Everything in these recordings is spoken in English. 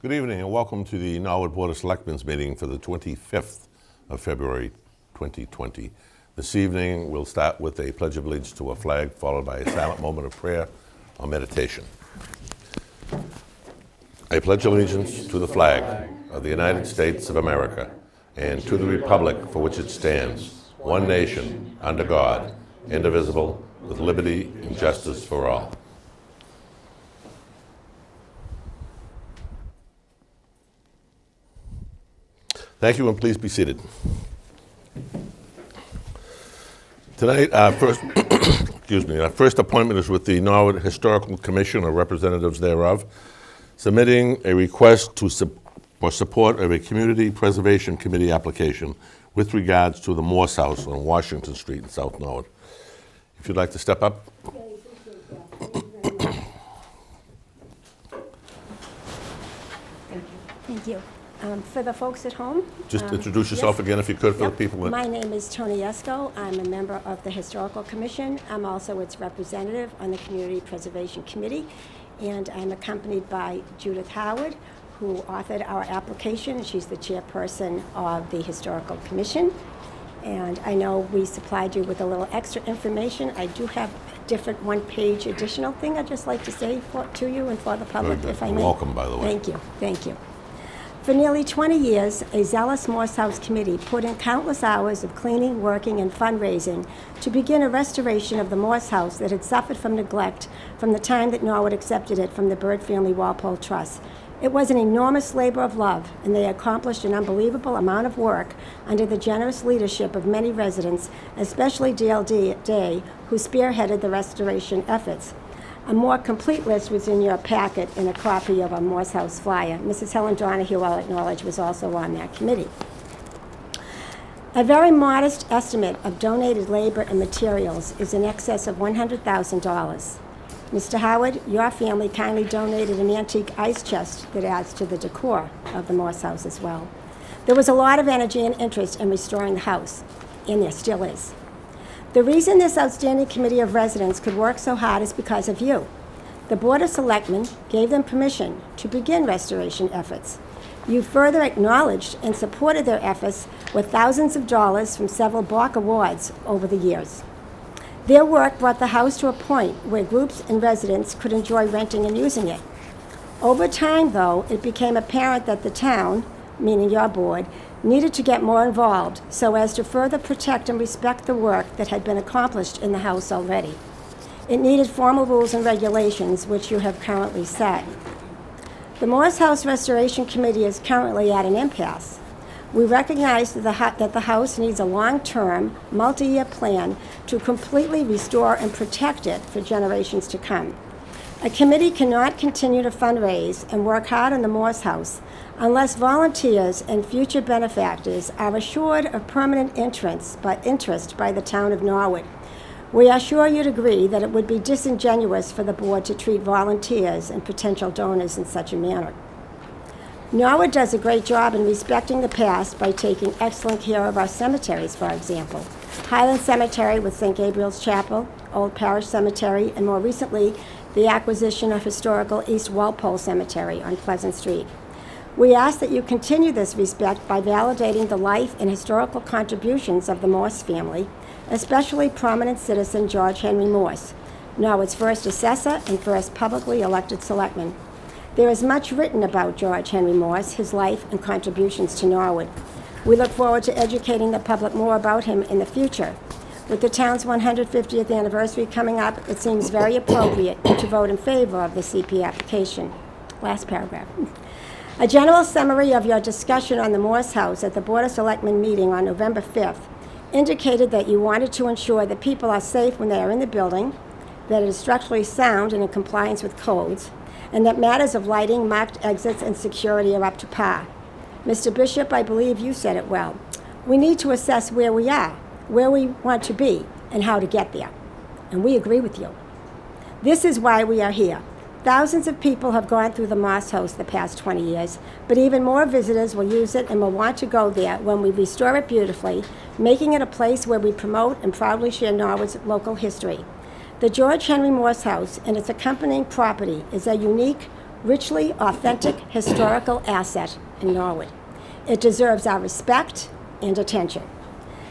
Good evening and welcome to the Norwood Board of Selectmen's meeting for the 25th of February 2020. This evening we'll start with a pledge of allegiance to a flag followed by a silent moment of prayer or meditation. I pledge allegiance to the flag of the United States of America and to the republic for which it stands, one nation, under God, indivisible, with liberty and justice for all. Thank you, and please be seated. Tonight, our first appointment is with the Norwood Historical Commission, or representatives thereof, submitting a request for support of a Community Preservation Committee application with regards to the Morse House on Washington Street in South Norwood. If you'd like to step up. Thank you. For the folks at home. Just introduce yourself again if you could for the people. My name is Tony Esco. I'm a member of the Historical Commission. I'm also its representative on the Community Preservation Committee. And I'm accompanied by Judith Howard, who authored our application. She's the chairperson of the Historical Commission. And I know we supplied you with a little extra information. I do have a different one-page additional thing I'd just like to say to you and for the public, if I may. Welcome, by the way. Thank you. Thank you. For nearly 20 years, a zealous Morse House committee put in countless hours of cleaning, working, and fundraising to begin a restoration of the Morse House that had suffered from neglect from the time that Norwood accepted it from the Bird Family Walpole Trust. It was an enormous labor of love, and they accomplished an unbelievable amount of work under the generous leadership of many residents, especially Dale Day, who spearheaded the restoration efforts. A more complete list was in your packet in a copy of a Morse House flyer. Mrs. Helen Donahue, I'll acknowledge, was also on that committee. A very modest estimate of donated labor and materials is in excess of $100,000. Mr. Howard, your family kindly donated an antique ice chest that adds to the decor of the Morse House as well. There was a lot of energy and interest in restoring the house, and there still is. The reason this outstanding committee of residents could work so hard is because of you. The Board of Selectmen gave them permission to begin restoration efforts. You further acknowledged and supported their efforts with thousands of dollars from several Bach Awards over the years. Their work brought the house to a point where groups and residents could enjoy renting and using it. Over time, though, it became apparent that the town, meaning your board, needed to get more involved so as to further protect and respect the work that had been accomplished in the house already. It needed formal rules and regulations, which you have currently set. The Morse House Restoration Committee is currently at an impasse. We recognize that the house needs a long-term, multi-year plan to completely restore and protect it for generations to come. A committee cannot continue to fundraise and work hard on the Morse House unless volunteers and future benefactors are assured of permanent interest by the town of Norwood. We are sure you'd agree that it would be disingenuous for the board to treat volunteers and potential donors in such a manner. Norwood does a great job in respecting the past by taking excellent care of our cemeteries, for example. Highland Cemetery with St. Gabriel's Chapel, Old Parish Cemetery, and more recently, the acquisition of historical East Walpole Cemetery on Pleasant Street. We ask that you continue this respect by validating the life and historical contributions of the Morse family, especially prominent citizen George Henry Morse, Norwood's first assessor and first publicly elected selectman. There is much written about George Henry Morse, his life and contributions to Norwood. We look forward to educating the public more about him in the future. With the town's 150th anniversary coming up, it seems very appropriate to vote in favor of the CP application. Last paragraph. A general summary of your discussion on the Morse House at the Board of Selectmen meeting on November 5th indicated that you wanted to ensure that people are safe when they are in the building, that it is structurally sound and in compliance with codes, and that matters of lighting, marked exits, and security are up to par. Mr. Bishop, I believe you said it well. We need to assess where we are, where we want to be, and how to get there. And we agree with you. This is why we are here. Thousands of people have gone through the Morse House the past 20 years, but even more visitors will use it and will want to go there when we restore it beautifully, making it a place where we promote and proudly share Norwood's local history. The George Henry Morse House and its accompanying property is a unique, richly authentic historical asset in Norwood. It deserves our respect and attention.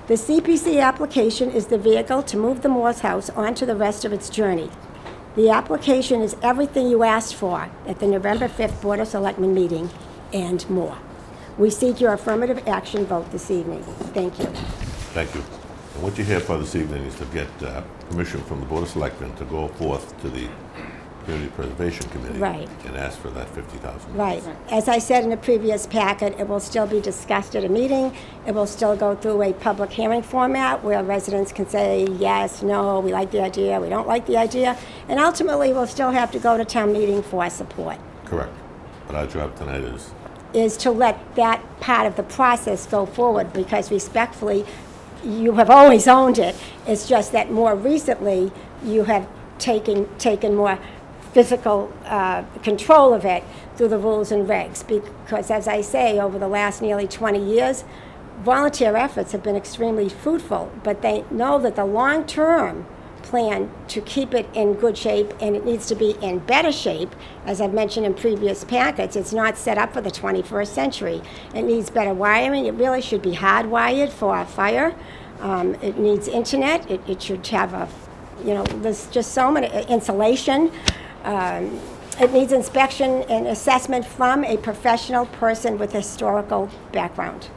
The CPC application is the vehicle to move the Morse House onto the rest of its journey. The application is everything you asked for at the November 5th Board of Selectmen meeting and more. We seek your affirmative action vote this evening. Thank you. Thank you. And what you're here for this evening is to get permission from the Board of Selectmen to go forth to the Community Preservation Committee Right. and ask for that $50,000. Right. As I said in a previous packet, it will still be discussed at a meeting. It will still go through a public hearing format where residents can say, yes, no, we like the idea, we don't like the idea. And ultimately, we'll still have to go to town meeting for support. Correct. But our job tonight is To let that part of the process go forward, because respectfully, you have always owned it. It's just that more recently, you have taken more physical control of it through the rules and regs. Because as I say, over the last nearly 20 years, volunteer efforts have been extremely fruitful, but they know that the long-term plan to keep it in good shape, and it needs to be in better shape, as I've mentioned in previous packets, it's not set up for the 21st century. It needs better wiring. It really should be hardwired for fire. It needs internet. It should have there's just so many, insulation. It needs inspection and assessment from a professional person with historical background.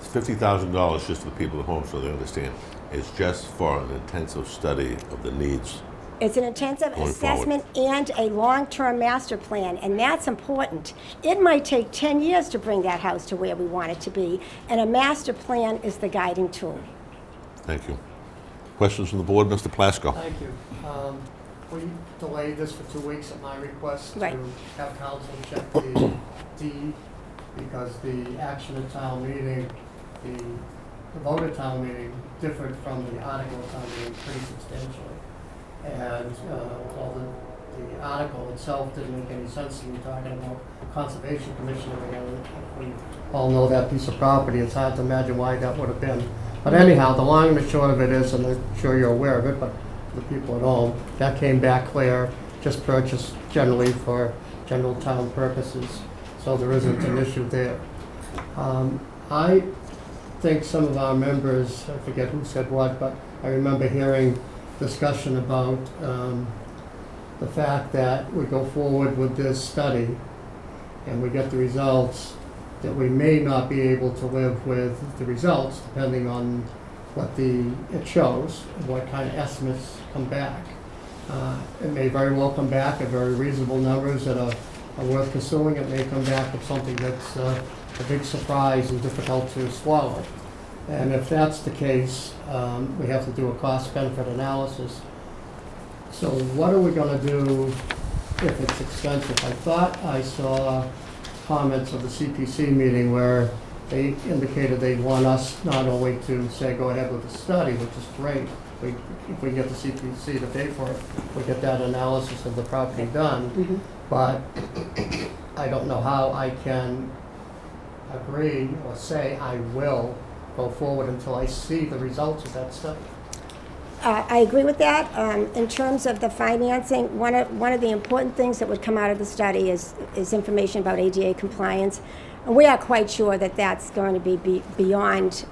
it's $50,000 just for the people at home so they understand. It's just for an intensive study of the needs. It's an intensive Going assessment and a long-term master plan, and that's important. It might take 10 years to bring that house to where we want it to be, and a master plan is the guiding tool. Thank you. Questions from the board, Mr. Plasko? Thank you. We delayed this for 2 weeks at my request Right. to have council check the deed, because the action at town meeting, the vote at town meeting differed from the article at town meeting pretty substantially. And while the article itself didn't make any sense to me, talking about Conservation Commission, and we all know that piece of property, it's hard to imagine why that would have been. But anyhow, the long and the short of it is, and I'm sure you're aware of it, but the people at home, that came back clear, just purchased generally for general town purposes, so there isn't an issue there. I think some of our members, I forget who said what, but I remember hearing discussion about the fact that we go forward with this study and we get the results, that we may not be able to live with the results depending on what it shows, what kind of estimates come back. It may very well come back at very reasonable numbers that are worth pursuing. It may come back with something that's a big surprise and difficult to swallow. And if that's the case, we have to do a cost-benefit analysis. So what are we going to do if it's expensive? I thought I saw comments of the CPC meeting where they indicated they want us not only to say go ahead with the study, which is great, if we get the CPC to pay for it, we get that analysis of the property done, but I don't know how I can agree or say I will go forward until I see the results of that study. I agree with that. In terms of the financing, one of the important things that would come out of the study is information about ADA compliance. And we are quite sure that that's going to be beyond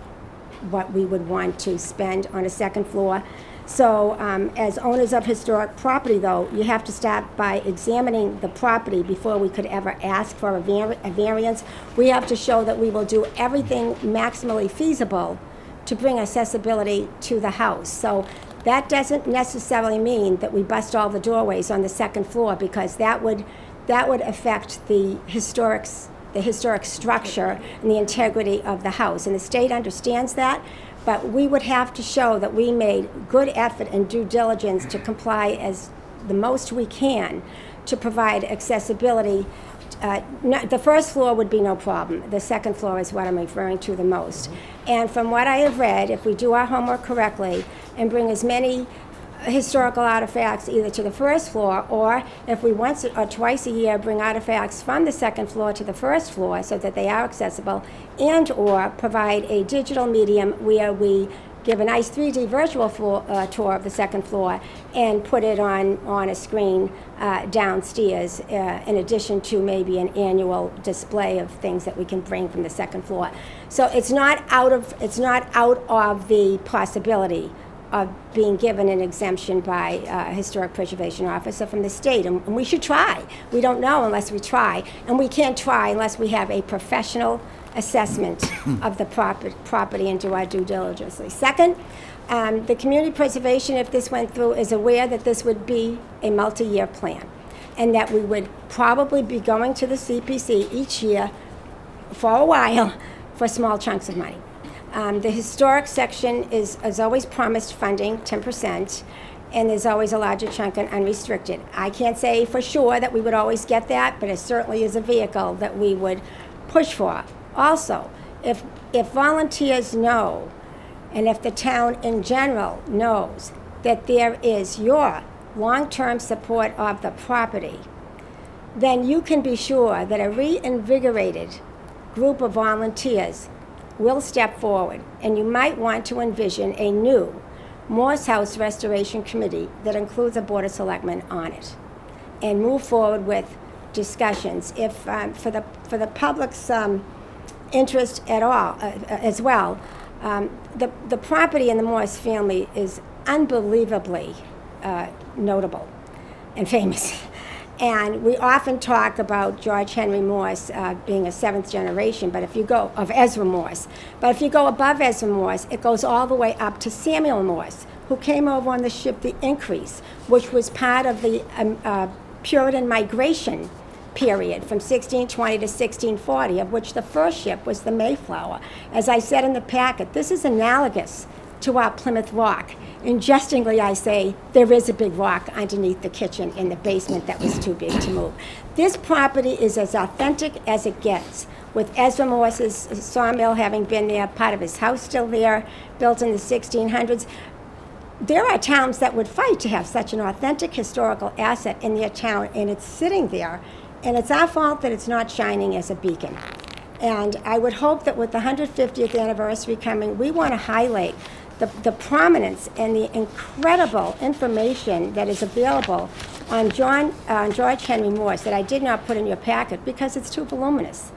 what we would want to spend on a second floor. So as owners of historic property, though, you have to start by examining the property before we could ever ask for a variance. We have to show that we will do everything maximally feasible to bring accessibility to the house. So that doesn't necessarily mean that we bust all the doorways on the second floor, because that would affect the historic structure and the integrity of the house. And the state understands that, but we would have to show that we made good effort and due diligence to comply as the most we can to provide accessibility. The first floor would be no problem. The second floor is what I'm referring to the most. And from what I have read, if we do our homework correctly and bring as many historical artifacts either to the first floor, or if we once or twice a year bring artifacts from the second floor to the first floor so that they are accessible, and or provide a digital medium where we give a nice 3D virtual tour of the second floor, and put it on a screen downstairs, in addition to maybe an annual display of things that we can bring from the second floor. So it's not out of the possibility of being given an exemption by a historic preservation officer from the state, and we should try. We don't know unless we try, and we can't try unless we have a professional assessment of the property and do our due diligence. Second, the community preservation, if this went through, is aware that this would be a multi-year plan, and that we would probably be going to the CPC each year for a while for small chunks of money. The historic section is always promised funding, 10%, and there's always a larger chunk on unrestricted. I can't say for sure that we would always get that, but it certainly is a vehicle that we would push for. Also, if volunteers know, and if the town in general knows that there is your long-term support of the property, then you can be sure that a reinvigorated group of volunteers will step forward, and you might want to envision a new Morse House Restoration Committee that includes a Board of Selectmen on it, and move forward with discussions. If for the public's interest at all, as well, the property in the Morse family is unbelievably notable and famous. And we often talk about George Henry Morse being a seventh generation, but if you go, of Ezra Morse, but if you go above Ezra Morse, it goes all the way up to Samuel Morse, who came over on the ship the Increase, which was part of the Puritan migration period from 1620 to 1640, of which the first ship was the Mayflower. As I said in the packet, this is analogous to our Plymouth Rock. And jestingly, I say, there is a big rock underneath the kitchen in the basement that was too big to move. This property is as authentic as it gets, with Ezra Morse's sawmill having been there, part of his house still there, built in the 1600s. There are towns that would fight to have such an authentic historical asset in their town, and it's sitting there, and it's our fault that it's not shining as a beacon. And I would hope that with the 150th anniversary coming, we want to highlight the prominence and the incredible information that is available on George Henry Morse that I did not put in your packet because it's too voluminous.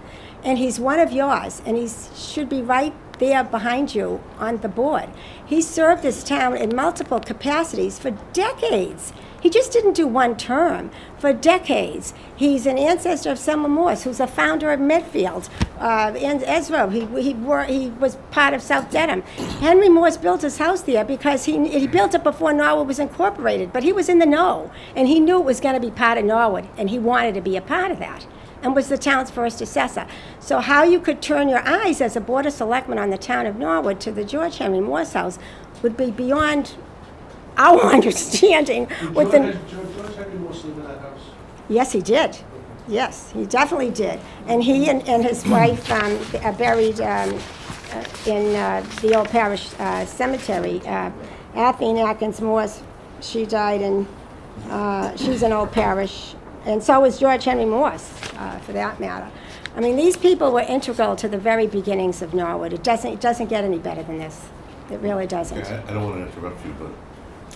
And he's one of yours, and he should be right there behind you on the board. He served this town in multiple capacities for decades. He just didn't do one term. For decades. He's an ancestor of Selma Morse, who's a founder of Medfield. And Ezra, he was part of South Dedham. Henry Morse built his house there because he built it before Norwood was incorporated, but he was in the know, and he knew it was going to be part of Norwood, and he wanted to be a part of that, and was the town's first assessor. So how you could turn your eyes as a Board of Selectmen on the town of Norwood to the George Henry Morse house would be beyond our understanding. George Henry Morse lived in that house? Yes, he did. Yes, he definitely did. And he and his wife are buried in the old parish cemetery. Athene Atkins Morse, she died in, she's an old parish, and so is George Henry Morse, for that matter. I mean, these people were integral to the very beginnings of Norwood. It doesn't get any better than this. It really doesn't. Okay, I don't want to interrupt you, but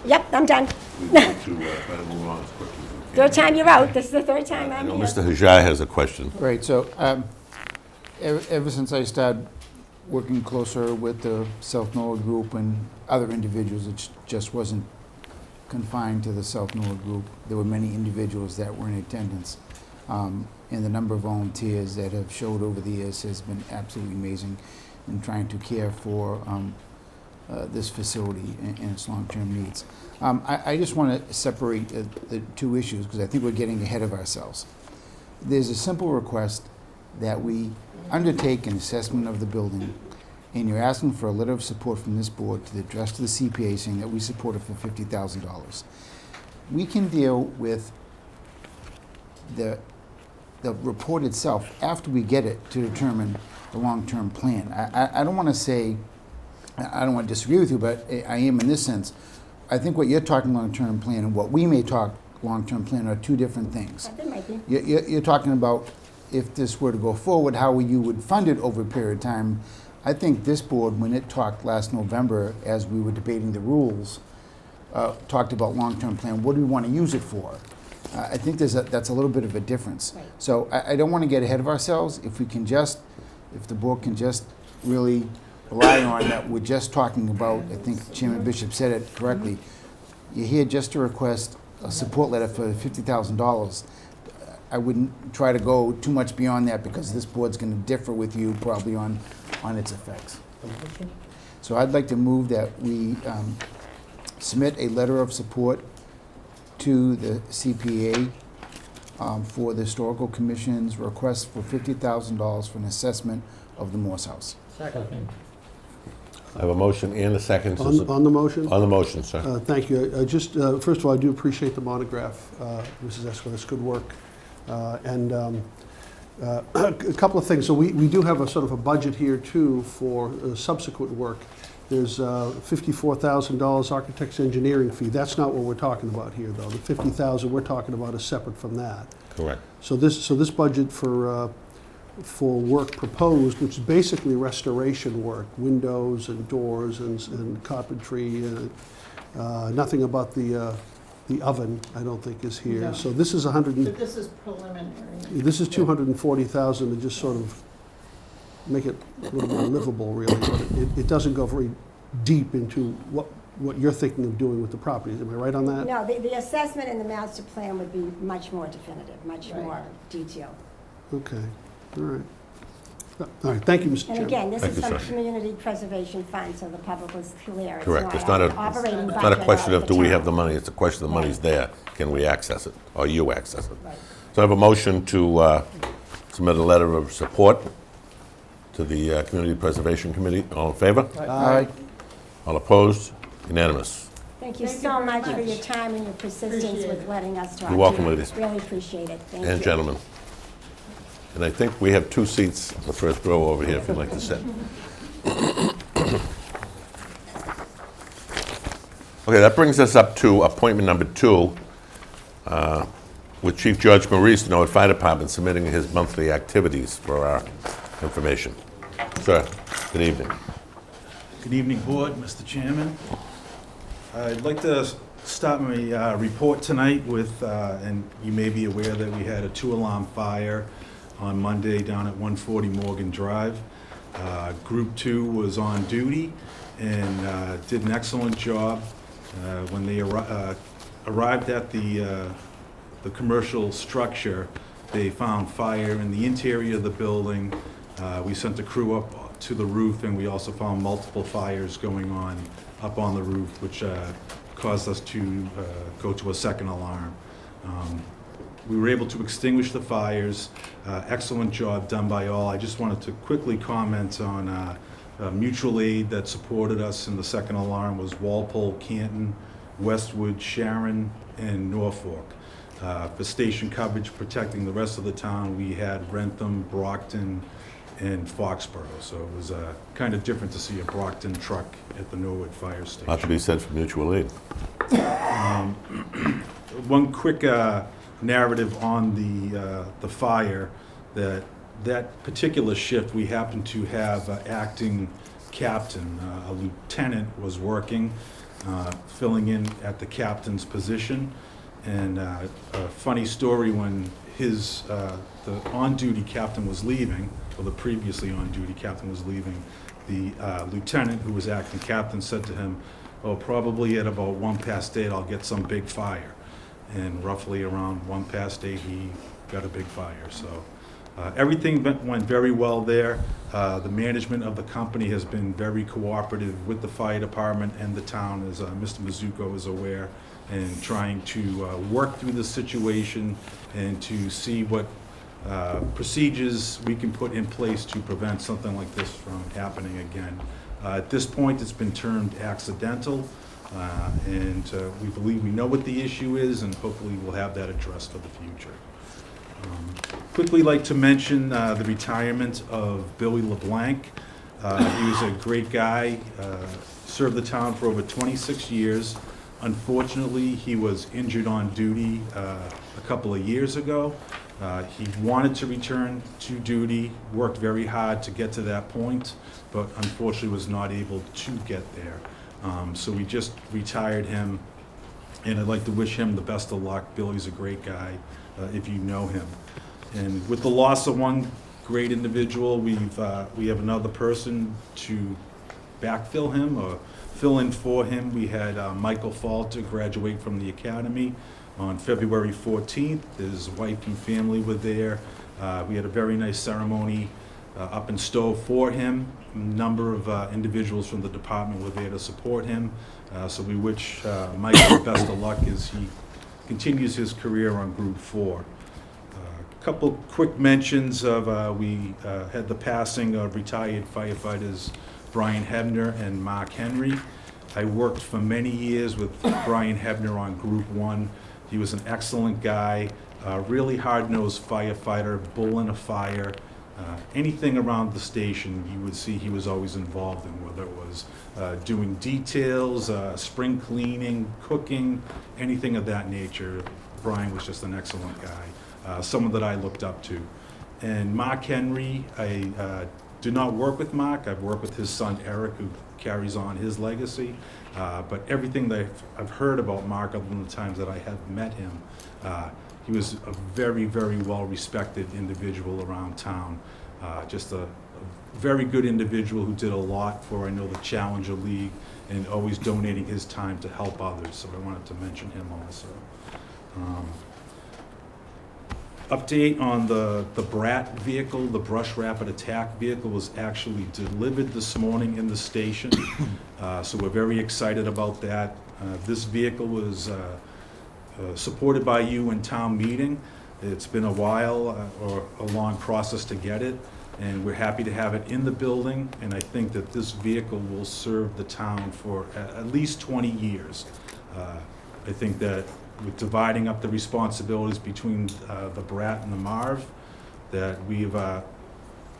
Yep, I'm done. we want to try to move on as quickly as we can. Third time you're out. This is the third time I I'm know here. Mr. Hajai has a question. Right, so ever since I started working closer with the South Norwood group and other individuals, it just wasn't confined to the South Norwood group. There were many individuals that were in attendance. And the number of volunteers that have showed over the years has been absolutely amazing in trying to care for this facility and its long-term needs. I just want to separate the two issues because I think we're getting ahead of ourselves. There's a simple request that we undertake an assessment of the building, and you're asking for a letter of support from this board to address to the CPA saying that we support it for $50,000. We can deal with the report itself after we get it to determine the long-term plan. I don't want to say, I don't want to disagree with you, but I am in this sense. I think what you're talking long-term plan and what we may talk long-term plan are two different things. That might be. You're talking about if this were to go forward, how you would fund it over a period of time. I think this board, when it talked last November, as we were debating the rules, talked about long-term plan, what do we want to use it for? I think that's a little bit of a difference. Right. So I don't want to get ahead of ourselves. If the board can just really rely on that, we're just talking about, I think Chairman Bishop said it correctly, you're here just to request a support letter for $50,000. I wouldn't try to go too much beyond that because this board's going to differ with you probably on its effects. So I'd like to move that we submit a letter of support to the CPA for the Historical Commission's request for $50,000 for an assessment of the Morse House. Second. I have a motion and a second. On the motion? On the motion, sir. Thank you. I just, first of all, I do appreciate the monograph, Mrs. Esco. That's good work. A couple of things. So we do have a sort of a budget here, too, for subsequent work. There's $54,000 architect's engineering fee. That's not what we're talking about here, though. The $50,000 we're talking about is separate from that. Correct. So this budget for work proposed, which is basically restoration work, windows and doors and carpentry, nothing about the oven, I don't think, is here. No. So this is This is preliminary. this is $240,000 to just sort of make it a little more livable, really. But it doesn't go very deep into what you're thinking of doing with the properties. Am I right on that? No, the assessment and the master plan would be much more definitive, much Right. more detailed. Okay, all right. All right, thank you, Mr. And Chairman. again, this Thank is you, from sir. community preservation fund, so the public was clear. Correct. It's not operating It's not a budget question of the do we town. have the money, it's a question of the money's there. Can we access it, or you access it? Right. So I have a motion to submit a letter of support to the Community Preservation Committee. All in favor? Aye. All opposed? Unanimous. Thank you Thank you so very much for much. your time and your persistence Appreciate with it. letting us talk. You're welcome, to you. ladies. Really appreciate it. Thank you. And gentlemen. And I think we have 2 seats in the first row over here if you'd like to sit. Okay, that brings us up to appointment number 2, with Chief Judge Maurice, Norwood Fire Department, submitting his monthly activities for our information. Sir, good evening. Good evening, Board, Mr. Chairman. I'd like to start my report tonight with, and you may be aware that we had a 2-alarm fire on Monday down at 140 Morgan Drive. Group 2 was on duty and did an excellent job. When they arrived at the commercial structure, they found fire in the interior of the building. We sent a crew up to the roof, and we also found multiple fires going on up on the roof, which caused us to go to a second alarm. We were able to extinguish the fires. Excellent job done by all. I just wanted to quickly comment on mutual aid that supported us in the second alarm was Walpole, Canton, Westwood, Sharon, and Norfolk. For station coverage protecting the rest of the town, we had Rentham, Brockton, and Foxborough. So it was kind of different to see a Brockton truck at the Norwood Fire Station. Not to be said for mutual aid. One quick narrative on the fire, that particular shift, we happened to have an acting captain. A lieutenant was working, filling in at the captain's position. And a funny story, when the on-duty captain was leaving, or the previously on-duty captain was leaving, the lieutenant who was acting captain said to him, "Oh, probably at about 8:01 I'll get some big fire." And roughly around 8:01 he got a big fire. So everything went very well there. The management of the company has been very cooperative with the fire department and the town, as Mr. Mizuko is aware, and trying to work through the situation and to see what procedures we can put in place to prevent something like this from happening again. At this point, it's been termed accidental, and we believe we know what the issue is, and hopefully we'll have that addressed for the future. Quickly like to mention the retirement of Billy LeBlanc. He was a great guy, served the town for over 26 years. Unfortunately, he was injured on duty a couple of years ago. He wanted to return to duty, worked very hard to get to that point, but unfortunately was not able to get there. So we just retired him, and I'd like to wish him the best of luck. Billy's a great guy, if you know him. And with the loss of one great individual, we have another person to backfill him or fill in for him. We had Michael Falter graduate from the academy on February 14th. His wife and family were there. We had a very nice ceremony up in Stowe for him. A number of individuals from the department were there to support him. So we wish Michael the best of luck as he continues his career on Group 4. A couple quick mentions of, we had the passing of retired firefighters Brian Hebner and Mark Henry. I worked for many years with Brian Hebner on Group 1. He was an excellent guy, really hard-nosed firefighter, bull in a fire. Anything around the station, you would see he was always involved in, whether it was doing details, spring cleaning, cooking, anything of that nature. Brian was just an excellent guy, someone that I looked up to. And Mark Henry, I do not work with Mark. I've worked with his son Eric, who carries on his legacy. But everything that I've heard about Mark, other than the times that I have met him, he was a very, very well-respected individual around town. Just a very good individual who did a lot for, I know, the Challenger League, and always donating his time to help others. So I wanted to mention him also. Update on the BRAT vehicle, the Brush Rapid Attack vehicle, was actually delivered this morning in the station. So we're very excited about that. This vehicle was supported by you in town meeting. It's been a while or a long process to get it, and we're happy to have it in the building, and I think that this vehicle will serve the town for at least 20 years. I think that with dividing up the responsibilities between the BRAT and the MARV, that we've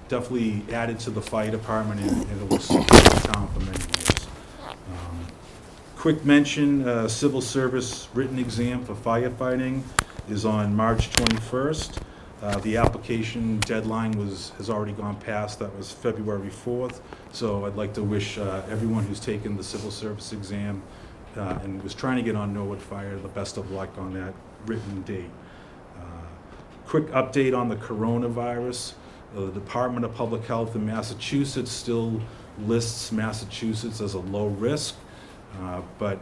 definitely added to the fire department, and it will serve the town for many years. Quick mention, civil service written exam for firefighting is on March 21st. The application deadline has already gone past. That was February 4th. So I'd like to wish everyone who's taken the civil service exam and was trying to get on Norwood Fire the best of luck on that written date. Quick update on the coronavirus. The Department of Public Health in Massachusetts still lists Massachusetts as a low risk, but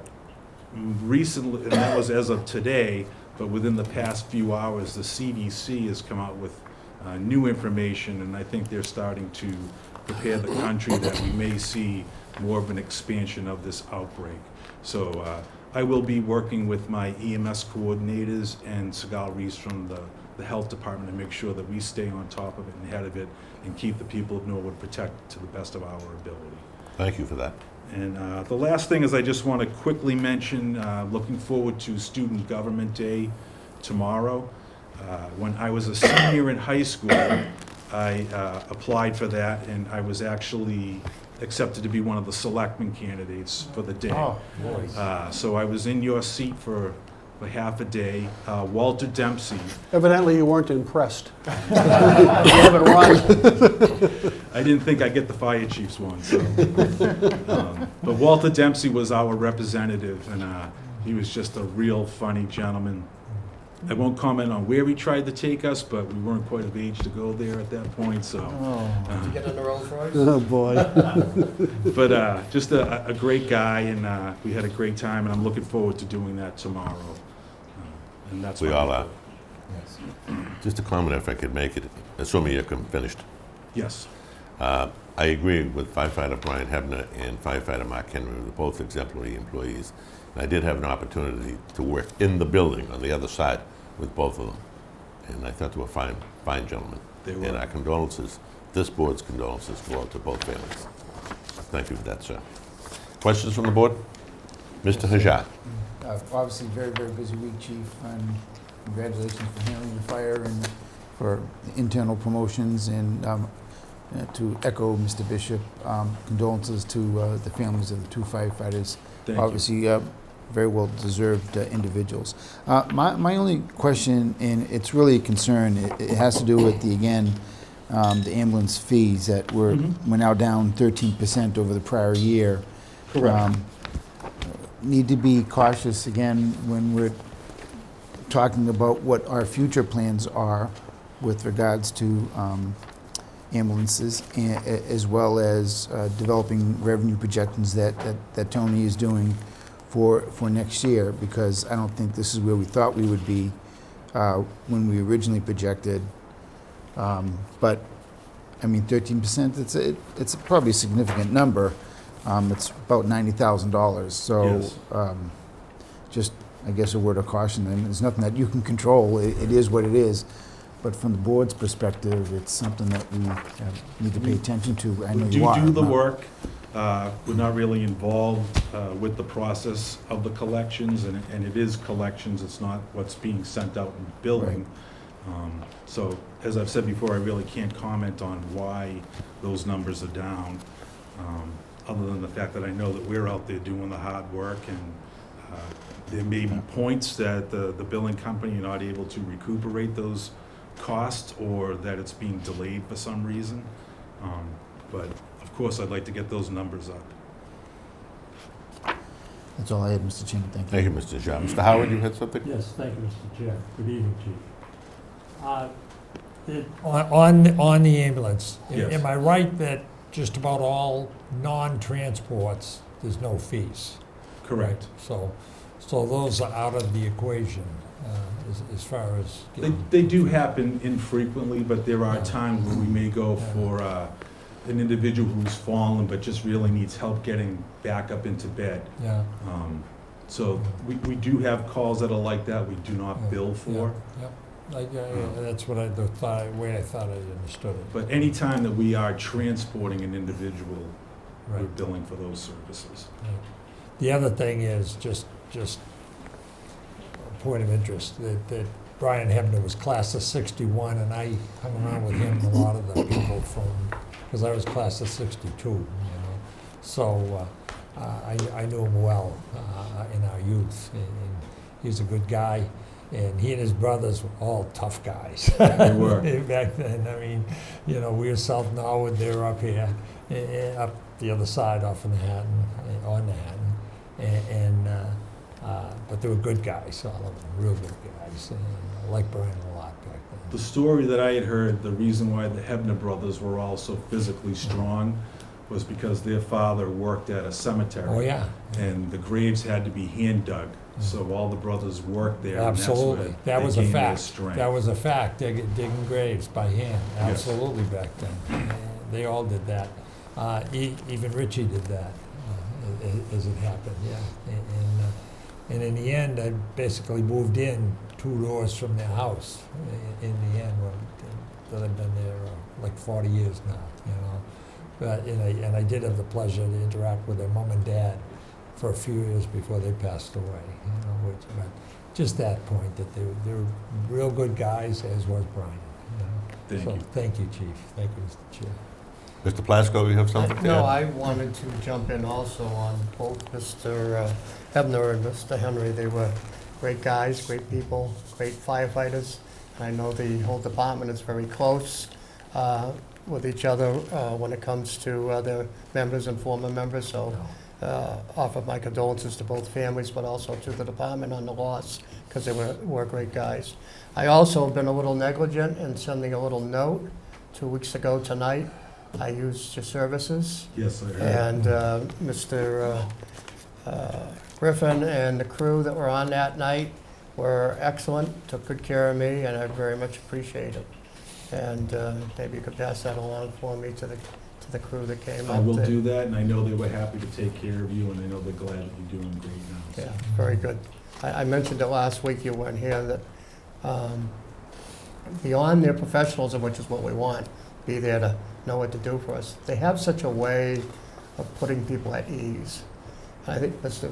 recently, and that was as of today, but within the past few hours, the CDC has come out with new information, and I think they're starting to prepare the country that we may see more of an expansion of this outbreak. So I will be working with my EMS coordinators and Segal Reese from the health department to make sure that we stay on top of it and ahead of it and keep the people of Norwood protected to the best of our ability. Thank you for that. And the last thing is I just want to quickly mention, looking forward to Student Government Day tomorrow. When I was a senior in high school, I applied for that, and I was actually accepted to be one of the Selectmen candidates for the day. Oh, nice. So I was in your seat for half a day. Walter Dempsey. Evidently, you weren't impressed. You haven't run. I didn't think I'd get the fire chief's one. So. But Walter Dempsey was our representative, and he was just a real funny gentleman. I won't comment on where he tried to take us, but we weren't quite of age to go there at that point. So, Did you get in the Rolls Royce? Oh, boy. but just a great guy, and we had a great time, and I'm looking forward to doing that tomorrow. And that's We my all are. report. Just a comment if I could make it, assuming you're finished. Yes. I agree with firefighter Brian Hebner and firefighter Mark Henry. They're both exemplary employees. And I did have an opportunity to work in the building on the other side with both of them. And I thought they were fine gentlemen. They were. And our condolences, this board's condolences go out to both families. Thank you for that, sir. Questions from the board? Mr. Hajar. Obviously, very, very busy week, Chief, and congratulations for handling the fire and for the internal promotions, and to echo Mr. Bishop, condolences to the families of the two firefighters. Thank you. Obviously, very well-deserved individuals. My only question, and it's really a concern, it has to do with the ambulance fees that we're now down 13% over the prior year. Correct. Need to be cautious again when we're talking about what our future plans are with regards to ambulances, as well as developing revenue projections that Tony is doing for next year, because I don't think this is where we thought we would be when we originally projected. But, I mean, 13%, it's probably a significant number. It's about $90,000. So Yes. just, I guess, a word of caution. And there's nothing that you can control. It is what it is. But from the board's perspective, it's something that we need to pay attention to. I know We you are. do the work. We're not really involved with the process of the collections, and it is collections. It's not what's being sent out in billing. So, as I've said before, I really can't comment on why those numbers are down, other than the fact that I know that we're out there doing the hard work, and there may be points that the billing company are not able to recuperate those costs, or that it's being delayed for some reason. But of course, I'd like to get those numbers up. That's all I had, Mr. Chairman. Thank you. Thank you, Mr. Shaw. Mr. Howard, you had something? Yes, thank you, Mr. Chair. Good evening, Chief. On the ambulance, Yes. am I right that just about all non-transports, there's no fees? Correct. So those are out of the equation as far as getting... They do happen infrequently, but there are Yeah. times where we may go for an individual who's fallen but just really needs help getting back up into bed. Yeah. So we do have calls that are like that, we do not bill for. Yeah. That's what the way I thought I understood it. But anytime that we are transporting an individual, we're Right. billing for those services. The other thing is just a point of interest, that Brian Hebner was class of 61, and I hung around with him and a lot of the people because I was class of 62, you know. So I knew him well in our youth, and he's a good guy. And he and his brothers were all tough guys. They were. Back then, I mean, you know, we were South Norwood, they were up here, up the other side off of Manhattan, on Manhattan. But they were good guys, all of them, real good guys. And I liked Brian a lot back then. The story that I had heard, the reason why the Hebner brothers were all so physically strong was because their father worked at a cemetery. Oh, yeah. And the graves had to be hand dug. So all the brothers worked there. and that's where Absolutely. That they was a gained their fact. strength. That was a fact, digging graves by hand. Yes. Absolutely back then. They all did that. Even Richie did that, as it happened, yeah. And in the end, I basically moved in 2 doors from their house in the end, that I've been there like 40 years now, you know. But, and I did have the pleasure to interact with their mom and dad for a few years before they passed away, you know, but just that point, that they were real good guys, as was Brian, you know. Thank you. Thank you, Chief. Thank you, Mr. Chair. Mr. Plasko, you have something to add? No, I wanted to jump in also on both Mr. Hebner and Mr. Henry. They were great guys, great people, great firefighters. I know the whole department is very close with each other when it comes to their members and former members, so offer my condolences to both families, but also to the department on the loss, because they were great guys. I also have been a little negligent in sending a little note 2 weeks ago tonight. I used your services, Yes, I heard. and Mr. Griffin and the crew that were on that night were excellent, took good care of me, and I very much appreciate it. And maybe you could pass that along for me to the crew that came up. I will there. do that, and I know they were happy to take care of you, and I know they're glad that you're doing great now. so. Yeah, very good. I mentioned it last week, you weren't here, that beyond their professionalism, which is what we want, be there to know what to do for us, they have such a way of putting people at ease. I think Mr.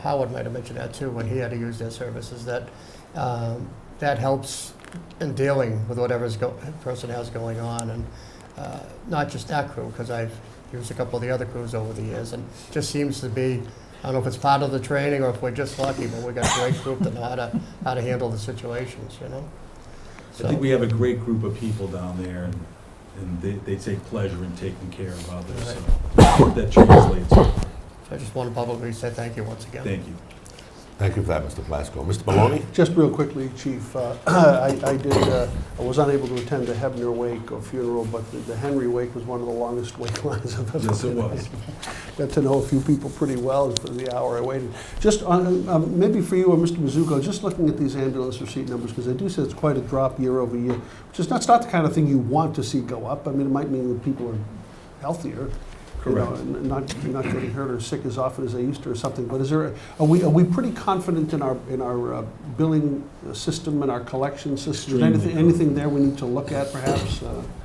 Howard might have mentioned that too, when he had to use their services, that that helps in dealing with whatever person has going on, and not just that crew, because I've used a couple of the other crews over the years, and just seems to be I don't know if it's part of the training or if we're just lucky, but we got a great group that know how to handle the situations, you know? I think we have a great group of people down there, and they take pleasure in taking care of others, so that translates. I just want to publicly say thank you once again. Thank you. Thank you for that, Mr. Blasco. Mr. Maloney? Just real quickly, Chief, I was unable to attend the Hebner wake or funeral, but the Henry wake was one of the longest wake lines I've ever Yes, it been. was. Got to know a few people pretty well for the hour I waited. Just maybe for you or Mr. Mizuko, just looking at these ambulance receipt numbers, because I do say it's quite a drop year over year, which is not the kind of thing you want to see go up. I mean, it might mean that people are healthier. Correct. You know, and not getting hurt or sick as often as they used to or something. But are we pretty confident in our billing system and our collection system? Extremely Anything there we need to look at perhaps?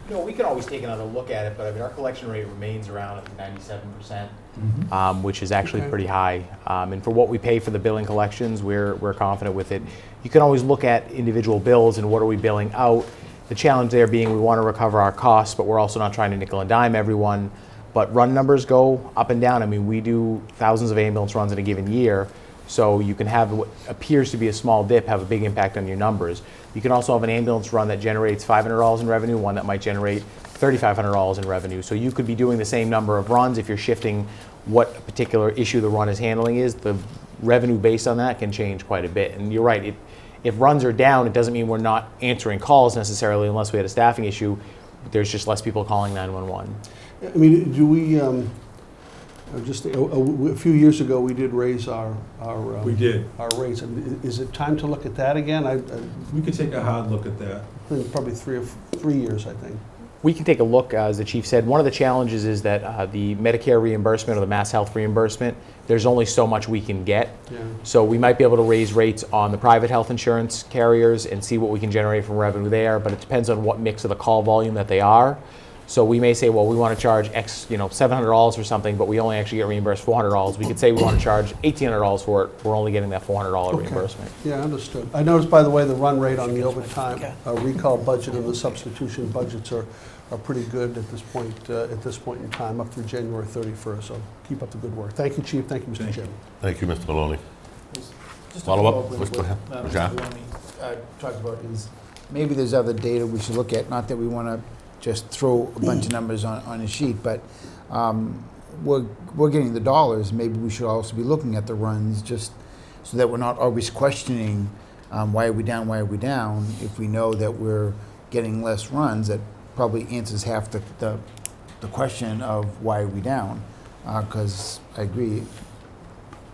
No, we can always take another look at it, but I mean, our collection rate remains around 97%, which is actually Okay. pretty high. And for what we pay for the billing collections, we're confident with it. You can always look at individual bills and what are we billing out. The challenge there being we want to recover our costs, but we're also not trying to nickel and dime everyone. But run numbers go up and down. I mean, we do thousands of ambulance runs in a given year, so you can have what appears to be a small dip have a big impact on your numbers. You can also have an ambulance run that generates $500 in revenue, one that might generate $3,500 in revenue. So you could be doing the same number of runs. If you're shifting what a particular issue the run is handling is, the revenue based on that can change quite a bit. And you're right, if runs are down, it doesn't mean we're not answering calls necessarily unless we had a staffing issue. There's just less people calling 911. I mean, do we, just a few years ago, we did raise our We did. our rates. I mean, is it time to look at that again? I We could take a hard look at that. think probably 3 years, I think. We can take a look, as the chief said. One of the challenges is that the Medicare reimbursement or the Mass Health reimbursement, there's only so much we can get. Yeah. So we might be able to raise rates on the private health insurance carriers and see what we can generate from revenue there, but it depends on what mix of the call volume that they are. So we may say, well, we want to charge X, $700 for something, but we only actually get reimbursed $400. We could say we want to charge $1,800 for it. We're only getting that $400 reimbursement. Yeah, understood. I noticed, by the way, the run rate on the overtime recall budget and the substitution budgets are pretty good at this point in time, up through January 31st. So keep up the good work. Thank you, Chief. Thank you, Mr. Thank you. Chairman. Thank you, Mr. Maloney. Just to Follow up, with Mr. what, Rajan. Mr. Maloney, talked about is maybe there's other data we should look at, not that we want to just throw a bunch of numbers on a sheet, but we're getting the dollars. Maybe we should also be looking at the runs just so that we're not always questioning why are we down, if we know that we're getting less runs. That probably answers half the question of why are we down, because I agree.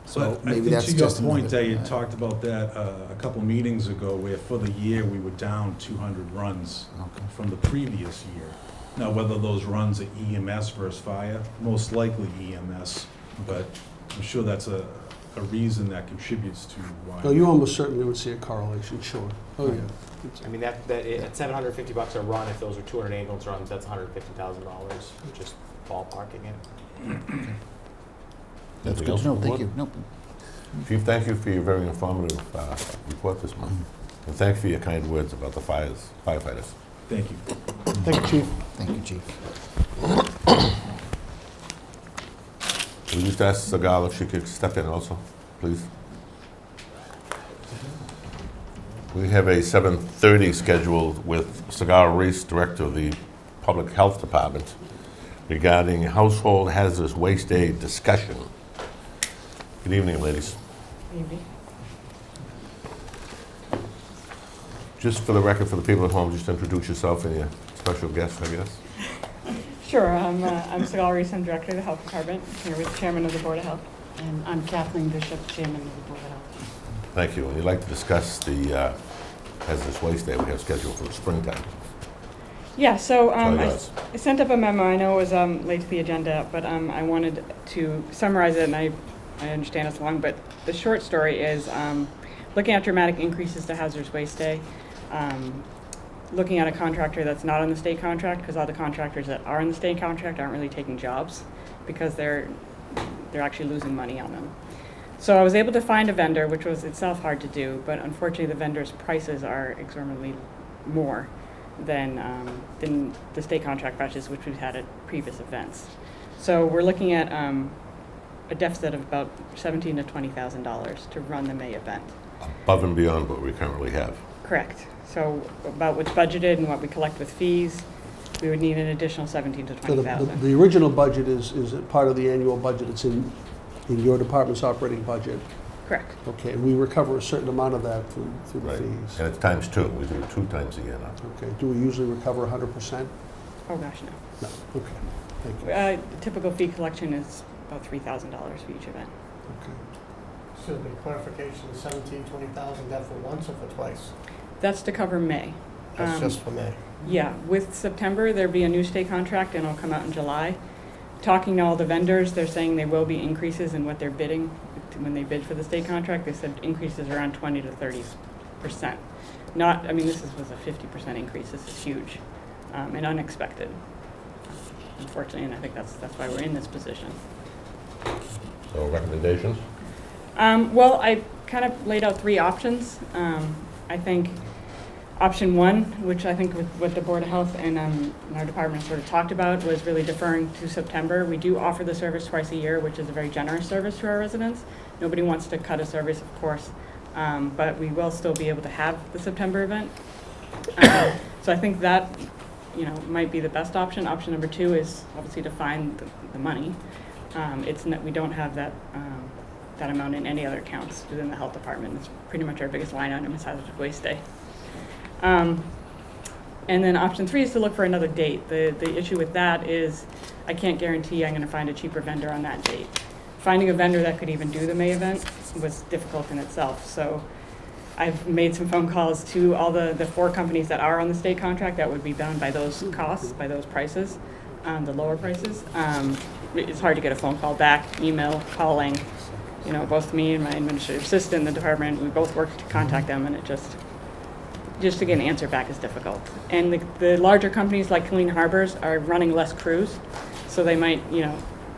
So But I maybe think that's to your just point, another- that you talked about that a couple meetings ago, where for the year, we were down 200 runs Okay. from the previous year. Now, whether those runs are EMS versus fire, most likely EMS, but I'm sure that's a reason that contributes to why. No, you almost certainly would see a correlation, sure. Oh, yeah. I mean, at $750 a run, if those are 200 ambulance runs, that's $150,000, just ballparking it. That's Anything good else to know. from the Thank you. board? No. Chief, thank you for your very informative report this month. And thanks for your kind words about the firefighters. Thank you. Thank you, Chief. Thank you, Chief. We just asked Sagal if she could step in also, please. We have a 7:30 scheduled with Sagal Reese, Director of the Public Health Department, regarding household hazardous waste aid discussion. Good evening, ladies. Just for the record, for the people at home, just introduce yourself and your special guest, I guess. Sure, I'm Sagal Reese, I'm Director of the Health Department, here with Chairman of the Board of Health. And I'm Kathleen Bishop, Chairman of the Board of Health. Thank you. And you'd like to discuss the hazardous waste day we have scheduled for the springtime. Yeah, so all yours. I sent up a memo. I know it was late to the agenda, but I wanted to summarize it, and I understand it's long, but the short story is looking at dramatic increases to hazardous waste day, looking at a contractor that's not on the state contract, because all the contractors that are in the state contract aren't really taking jobs because they're actually losing money on them. So I was able to find a vendor, which was itself hard to do, but unfortunately the vendor's prices are exorbitantly more than the state contract batches, which we've had at previous events. So we're looking at a deficit of about $17,000 to $20,000 to run the May event. Above and beyond what we currently have. Correct. So about what's budgeted and what we collect with fees, we would need an additional $17,000 to So $20,000. the original budget is a part of the annual budget. It's in your department's operating budget. Correct. Okay, and we recover a certain amount of that through the Right. fees. And it's times two. We do it 2 times a year now. Okay, do we usually recover 100%? Oh, gosh, no. No, okay, thank you. Typical fee collection is about $3,000 for each event. Okay. Excuse me, clarification, 17, 20,000, that for once or for twice? That's to cover May. That's just for May. Yeah, with September, there'll be a new state contract and it'll come out in July. Talking to all the vendors, they're saying there will be increases in what they're bidding. When they bid for the state contract, they said increases around 20 to 30%. Not, I mean, this was a 50% increase. This is huge and unexpected, unfortunately, and I think that's why we're in this position. So recommendations? Well, I kind of laid out 3 options. I think option 1, which I think with what the Board of Health and our department sort of talked about, was really deferring to September. We do offer the service twice a year, which is a very generous service to our residents. Nobody wants to cut a service, of course, but we will still be able to have the September event. So I think that, might be the best option. Option number 2 is obviously to find the money. We don't have that amount in any other accounts within the health department. It's pretty much our biggest line item is hazardous waste day. And then option 3 is to look for another date. The issue with that is I can't guarantee I'm going to find a cheaper vendor on that date. Finding a vendor that could even do the May event was difficult in itself. So I've made some phone calls to all the 4 companies that are on the state contract that would be bound by those costs, by those prices, the lower prices. It's hard to get a phone call back, email, calling. Both me and my administrative assistant in the department, we both work to contact them, and it just to get an answer back is difficult. And the larger companies like Clean Harbors are running less crews, so they might,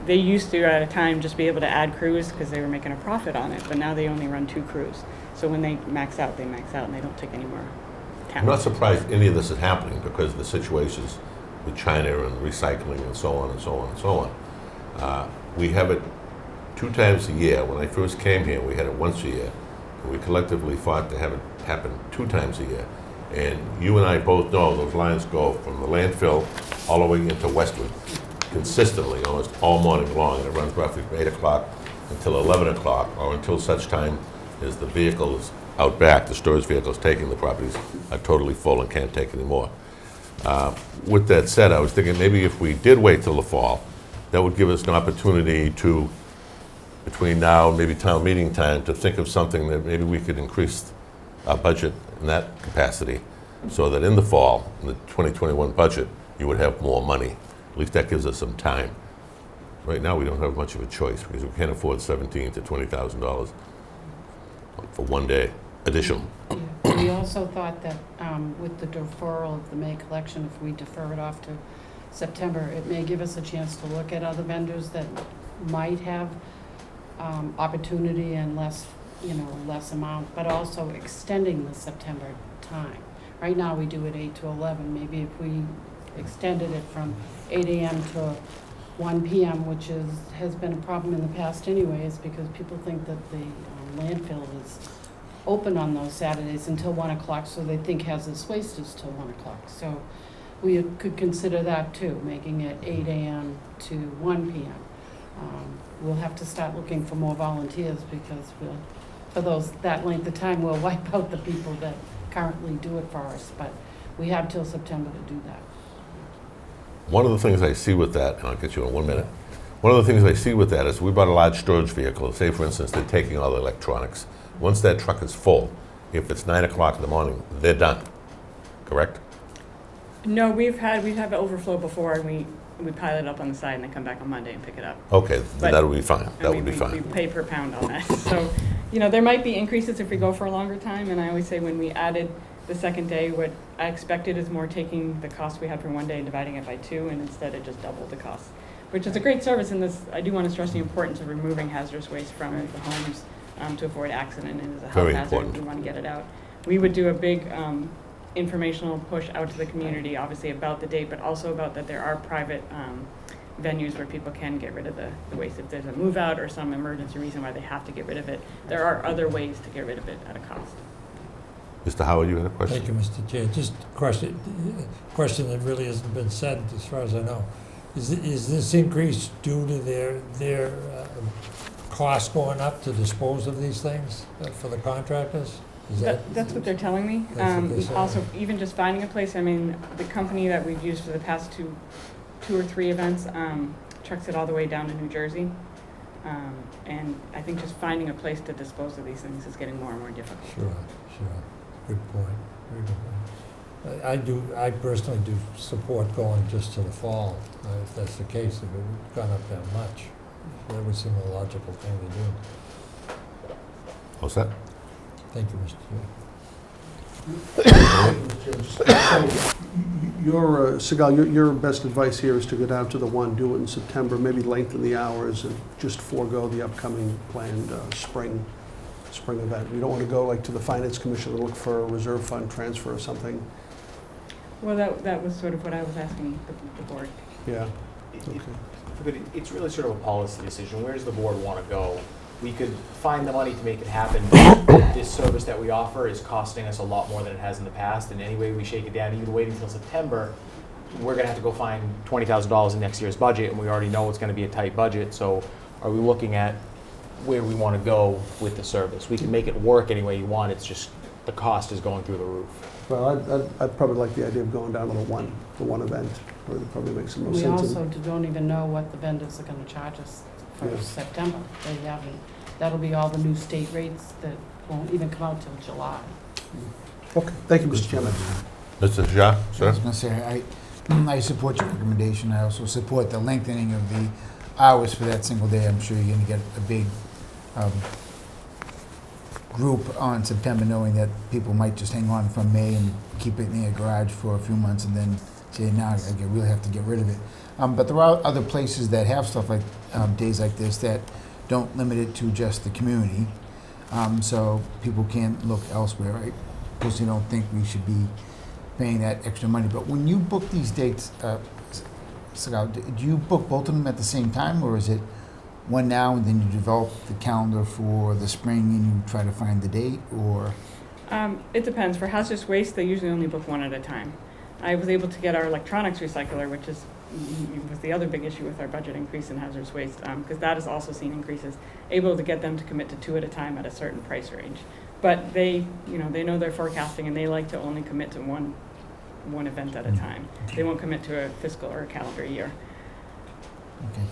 they used to at a time just be able to add crews because they were making a profit on it, but now they only run 2 crews. So when they max out, and they don't take any more talent. I'm not surprised any of this is happening because of the situations with China and recycling and so on and so on and so on. We have it 2 times a year. When I first came here, we had it once a year. And we collectively fought to have it happen 2 times a year. And you and I both know those lines go from the landfill all the way into Westwood consistently, almost all morning long. And it runs roughly from 8 o'clock until 11 o'clock, or until such time as the vehicles out back, the storage vehicles taking the properties, are totally full and can't take any more. With that said, I was thinking maybe if we did wait till the fall, that would give us an opportunity to, between now and maybe town meeting time, to think of something that maybe we could increase our budget in that capacity, so that in the fall, in the 2021 budget, you would have more money. At least that gives us some time. Right now, we don't have much of a choice because we can't afford $17,000 to $20,000 for one day additional. Yeah. We also thought that with the deferral of the May collection, if we defer it off to September, it may give us a chance to look at other vendors that might have opportunity and less amount, but also extending the September time. Right now, we do it 8 to 11. Maybe if we extended it from 8 a.m. to 1 p.m., which has been a problem in the past anyways, because people think that the landfill is open on those Saturdays until 1 o'clock, so they think hazardous waste is till 1 o'clock. So we could consider that too, making it 8 a.m. to 1 p.m. We'll have to start looking for more volunteers because that length of time, we'll wipe out the people that currently do it for us, but we have till September to do that. One of the things I see with that, and I'll get you in 1 minute, one of the things I see with that is we bought a large storage vehicle. Say, for instance, they're taking all the electronics. Once that truck is full, if it's 9 o'clock in the morning, they're done, correct? No, we've had overflow before, and we pile it up on the side and then come back on Monday and pick it up. Okay, But- that would be fine. That And would be we fine. pay per pound on that. So, there might be increases if we go for a longer time, and I always say when we added the second day, what I expected is more taking the cost we had for 1 day and dividing it by 2, and instead it just doubled the cost, which is a great service. And I do want to stress the importance of removing hazardous waste from the homes to avoid accident, and as a health Very hazard, important. we want to get it out. We would do a big informational push out to the community, obviously about the date, but also about that there are private venues where people can get rid of the waste. If there's a move out or some emergency reason why they have to get rid of it, there are other ways to get rid of it at a cost. Mr. Howard, you had a question? Thank you, Mr. Chair. Just a question that really hasn't been said, as far as I know. Is this increase due to their cost going up to dispose of these things for the contractors? Is That's what they're telling me. That's what they're saying. Also, even just finding a place, I mean, the company that we've used for the past two or three events trucks it all the way down to New Jersey. And I think just finding a place to dispose of these things is getting more and more difficult. Sure. Good point. Very good point. I personally do support going just to the fall, if that's the case, if it gone up that much. That would seem a logical thing to do. All set? Thank you, Mr. Chair. Your best advice here is to go down to the one, do it in September, maybe lengthen the hours and just forego the upcoming planned spring event. We don't want to go like to the Finance Commission and look for a reserve fund transfer or something. Well, that was sort of what I was asking the board. Yeah. But it's really sort of a policy decision. Where does the board want to go? We could find the money to make it happen, but this service that we offer is costing us a lot more than it has in the past, and any way we shake it down, even waiting until September, we're going to have to go find $20,000 in next year's budget, and we already know it's going to be a tight budget, so are we looking at where we want to go with the service? We can make it work any way you want, it's just the cost is going through the roof. Well, I'd probably like the idea of going down to the one event, where it probably makes the most We sense. also don't even know what the vendors are gonna charge us for Yeah. September. They haven't, that'll be all the new state rates that won't even come out till July. Okay, thank you, Mr. Chairman. Mr. Shah, I sir? was gonna say, I support your recommendation. I also support the lengthening of the hours for that single day. I'm sure you're gonna get a big group on September, knowing that people might just hang on from May and keep it in their garage for a few months and then say, now I really have to get rid of it. But there are other places that have stuff like days like this that don't limit it to just the community. So people can look elsewhere. I personally don't think we should be paying that extra money. But when you book these dates, Segal, do you book both of them at the same time, or is it one now and then you develop the calendar for the spring and you try to find the date, or? It depends. For hazardous waste, they usually only book one at a time. I was able to get our electronics recycler, which was the other big issue with our budget increase in hazardous waste, because that has also seen increases, able to get them to commit to 2 at a time at a certain price range. But they know their forecasting, and they like to only commit to one event at a time. They won't commit to a fiscal or a calendar year. Okay.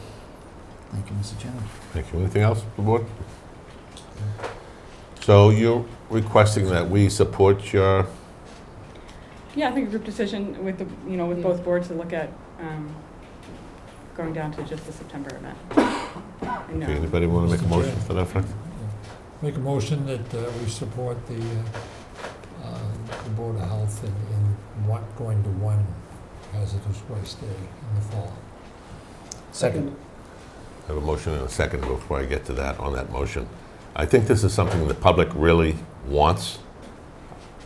Thank you, Mr. Chairman. Thank you. Anything else, the board? So you're requesting that we support your, Yeah, I think a group decision with with both boards to look at going down to just the September event. And, okay, anybody want to make a motion for that effect? Make a motion that we support the Board of Health in going to one hazardous waste day in the fall. Second. I have a motion and a second before I get to that on that motion. I think this is something the public really wants.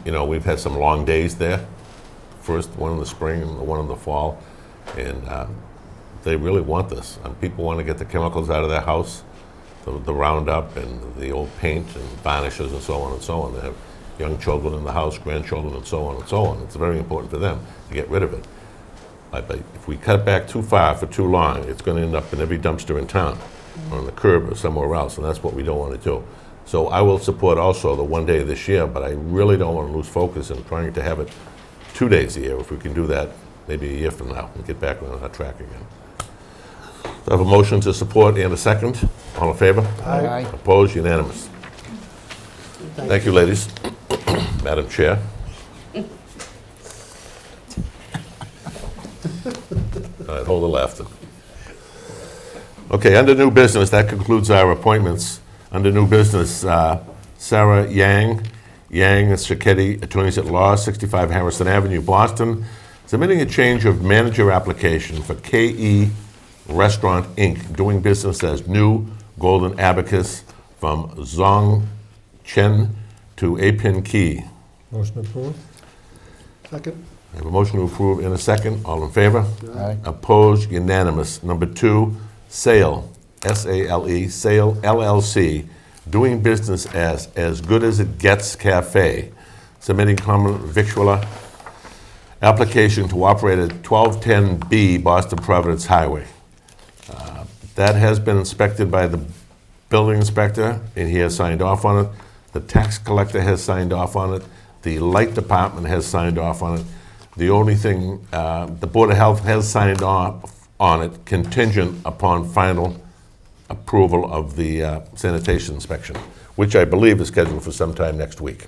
You know, we've had some long days there. First one in the spring and the one in the fall. And they really want this. And people want to get the chemicals out of their house, the Roundup and the old paint and varnishes and so on and so on. They have young children in the house, grandchildren and so on and so on. It's very important for them to get rid of it. But if we cut it back too far for too long, it's going to end up in every dumpster in town, or on the curb or somewhere else, and that's what we don't want to do. So I will support also the one day this year, but I really don't want to lose focus in trying to have it 2 days a year. If we can do that maybe a year from now and get back on our track again. So I have a motion to support and a second. All in favor? Aye. Opposed? Unanimous. Thank you, ladies. Madam Chair. All right, hold the laughter. Okay, under new business, that concludes our appointments. Under new business, Sarah Yang and Cicchetti, attorneys at law, 65 Harrison Avenue, Boston, submitting a change of manager application for KE Restaurant, Inc., doing business as New Golden Abacus from Zong Chen to Apin Key. Motion approved. Second? I have a motion to approve and a second. All in favor? Aye. Opposed? Unanimous. Number 2, Sale, S-A-L-E, Sale LLC, doing business as Good as It Gets Cafe, submitting common victualler application to operate at 1210B Boston Providence Highway. That has been inspected by the building inspector, and he has signed off on it. The tax collector has signed off on it. The light department has signed off on it. The only thing, the Board of Health has signed off on it contingent upon final approval of the sanitation inspection, which I believe is scheduled for sometime next week.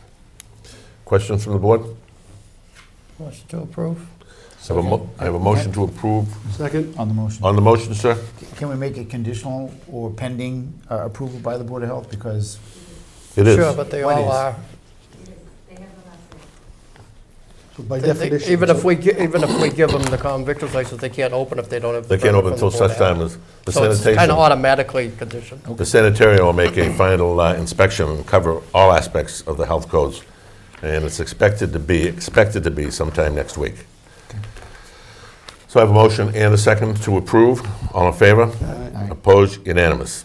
Questions from the board? Motion to approve? I have a motion to approve. Second? On the motion. On the motion, sir? Can we make it conditional or pending approval by the Board of Health? Because It is. Sure, but they What all is? are. So by definition. Even if we give them the common victuals license, they can't open if they don't have. the They can't permit open from until the Board such of time Health. as the So it's kind of sanitation. automatically conditioned. The sanitarian will make a final inspection and cover all aspects of the health codes. And it's expected to be sometime next week. So I have a motion and a second to approve. All in favor? Aye. Opposed? Unanimous.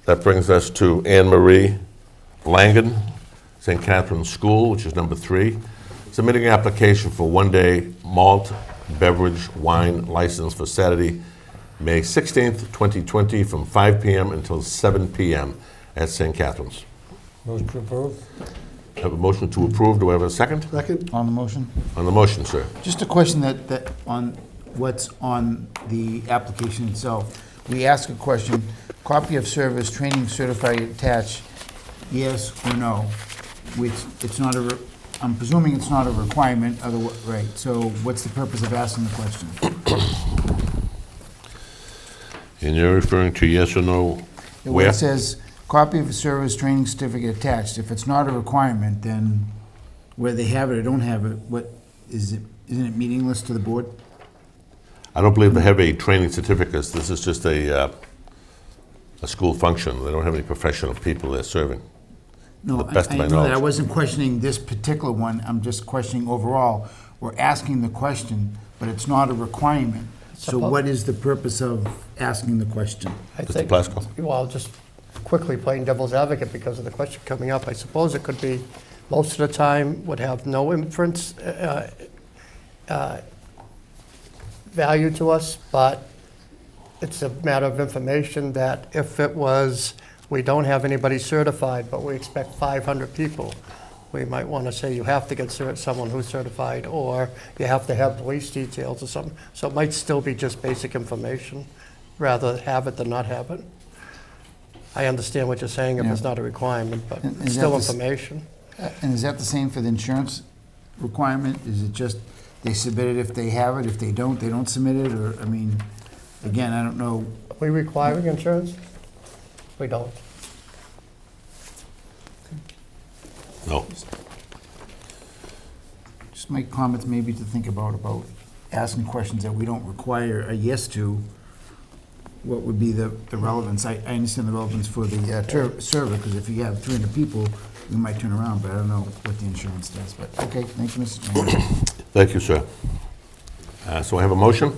That brings us to Anne Marie Langen, St. Catherine's School, which is number 3, submitting an application for one-day malt beverage wine license for Saturday, May 16th, 2020, from 5 p.m. until 7 p.m. at St. Catherine's. Motion to approve? I have a motion to approve. Do I have a second? Second? on the motion? On the motion, sir. Just a question that on what's on the application itself. We ask a question, copy of service, training certificate attached, yes or no? Which it's not I'm presuming it's not a requirement, right? So what's the purpose of asking the question? And you're referring to yes or no? Where Where? it says, copy of a service, training certificate attached, if it's not a requirement, then whether they have it or don't have it, what, isn't it meaningless to the board? I don't believe they have a training certificate. This is just a school function. They don't have any professional people they're serving. No, the best of my I know that. I knowledge. wasn't questioning this particular one, I'm just questioning overall. We're asking the question, but it's not a requirement. So what is the purpose of asking the question? I Mr. think, Plasko? well, just quickly playing devil's advocate because of the question coming up, I suppose it could be, most of the time would have no inference value to us, but it's a matter of information that if it was, we don't have anybody certified, but we expect 500 people, we might want to say you have to get someone who's certified, or you have to have police details or something. So it might still be just basic information, rather have it than not have it. I understand what you're saying if it's Yeah. not a requirement, but And it's is still that the s- information. And is that the same for the insurance requirement? Is it just they submit it if they have it, if they don't submit it? Or, I mean, again, I don't know. Are we requiring insurance? We don't. No. Just make comments maybe to think about asking questions that we don't require a yes to. What would be the relevance? I understand the relevance for the server, because if you have 300 people, we might turn around, but I don't know what the insurance does. But, okay, thank you, Mr. Chairman. Thank you, sir. So I have a motion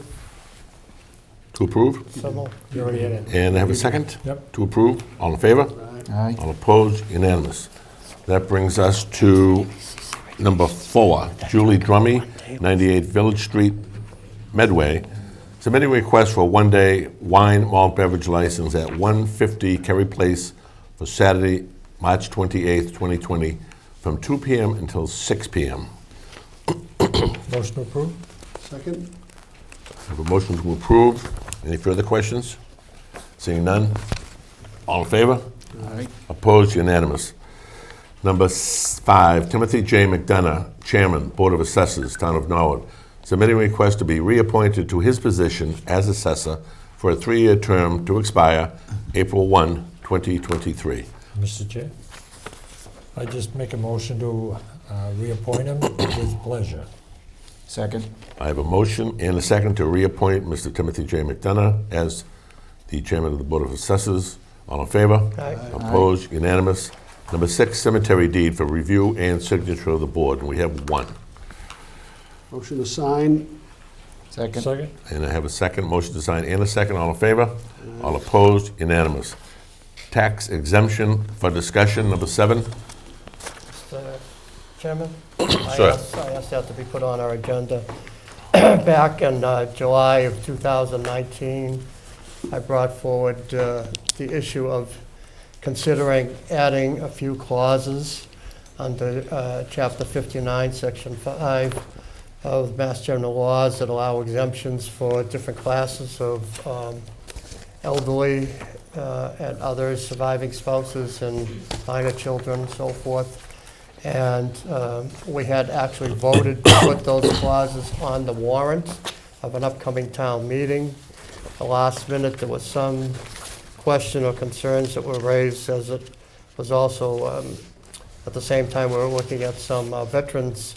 to approve, So, You already had it. and I have a second Yep. to approve. All in favor? Aye. All opposed? Unanimous. That brings us to number 4, Julie Drummy, 98 Village Street, Medway, submitting a request for a one-day wine malt beverage license at 150 Kerry Place for Saturday, March 28th, 2020, from 2 p.m. until 6 p.m. Motion to approve? Second? I have a motion to approve. Any further questions? Seeing none? All in favor? Aye. Opposed? Unanimous. Number 5, Timothy J. McDonough, Chairman, Board of Assessors, Town of Norwood, submitting a request to be reappointed to his position as assessor for a 3-year term to expire April 1, 2023. Mr. Chair, I just make a motion to reappoint him with pleasure. Second. I have a motion and a second to reappoint Mr. Timothy J. McDonough as the Chairman of the Board of Assessors. All in favor? Aye. Opposed? Unanimous. Number 6, cemetery deed for review and signature of the board, and we have one. Motion to sign. Second. Second? And I have a second, motion to sign and a second, all in favor? All opposed, unanimous. Tax exemption for discussion, number 7. Mr. Chairman? Sir. I asked that to be put on our agenda. Back in July of 2019, I brought forward the issue of considering adding a few clauses under Chapter 59, Section 5 of Mass General Laws that allow exemptions for different classes of elderly and others, surviving spouses and minor children and so forth. And we had actually voted to put those clauses on the warrant of an upcoming town meeting. At the last minute, there was some question or concerns that were raised, as it was also, at the same time, we were looking at some veterans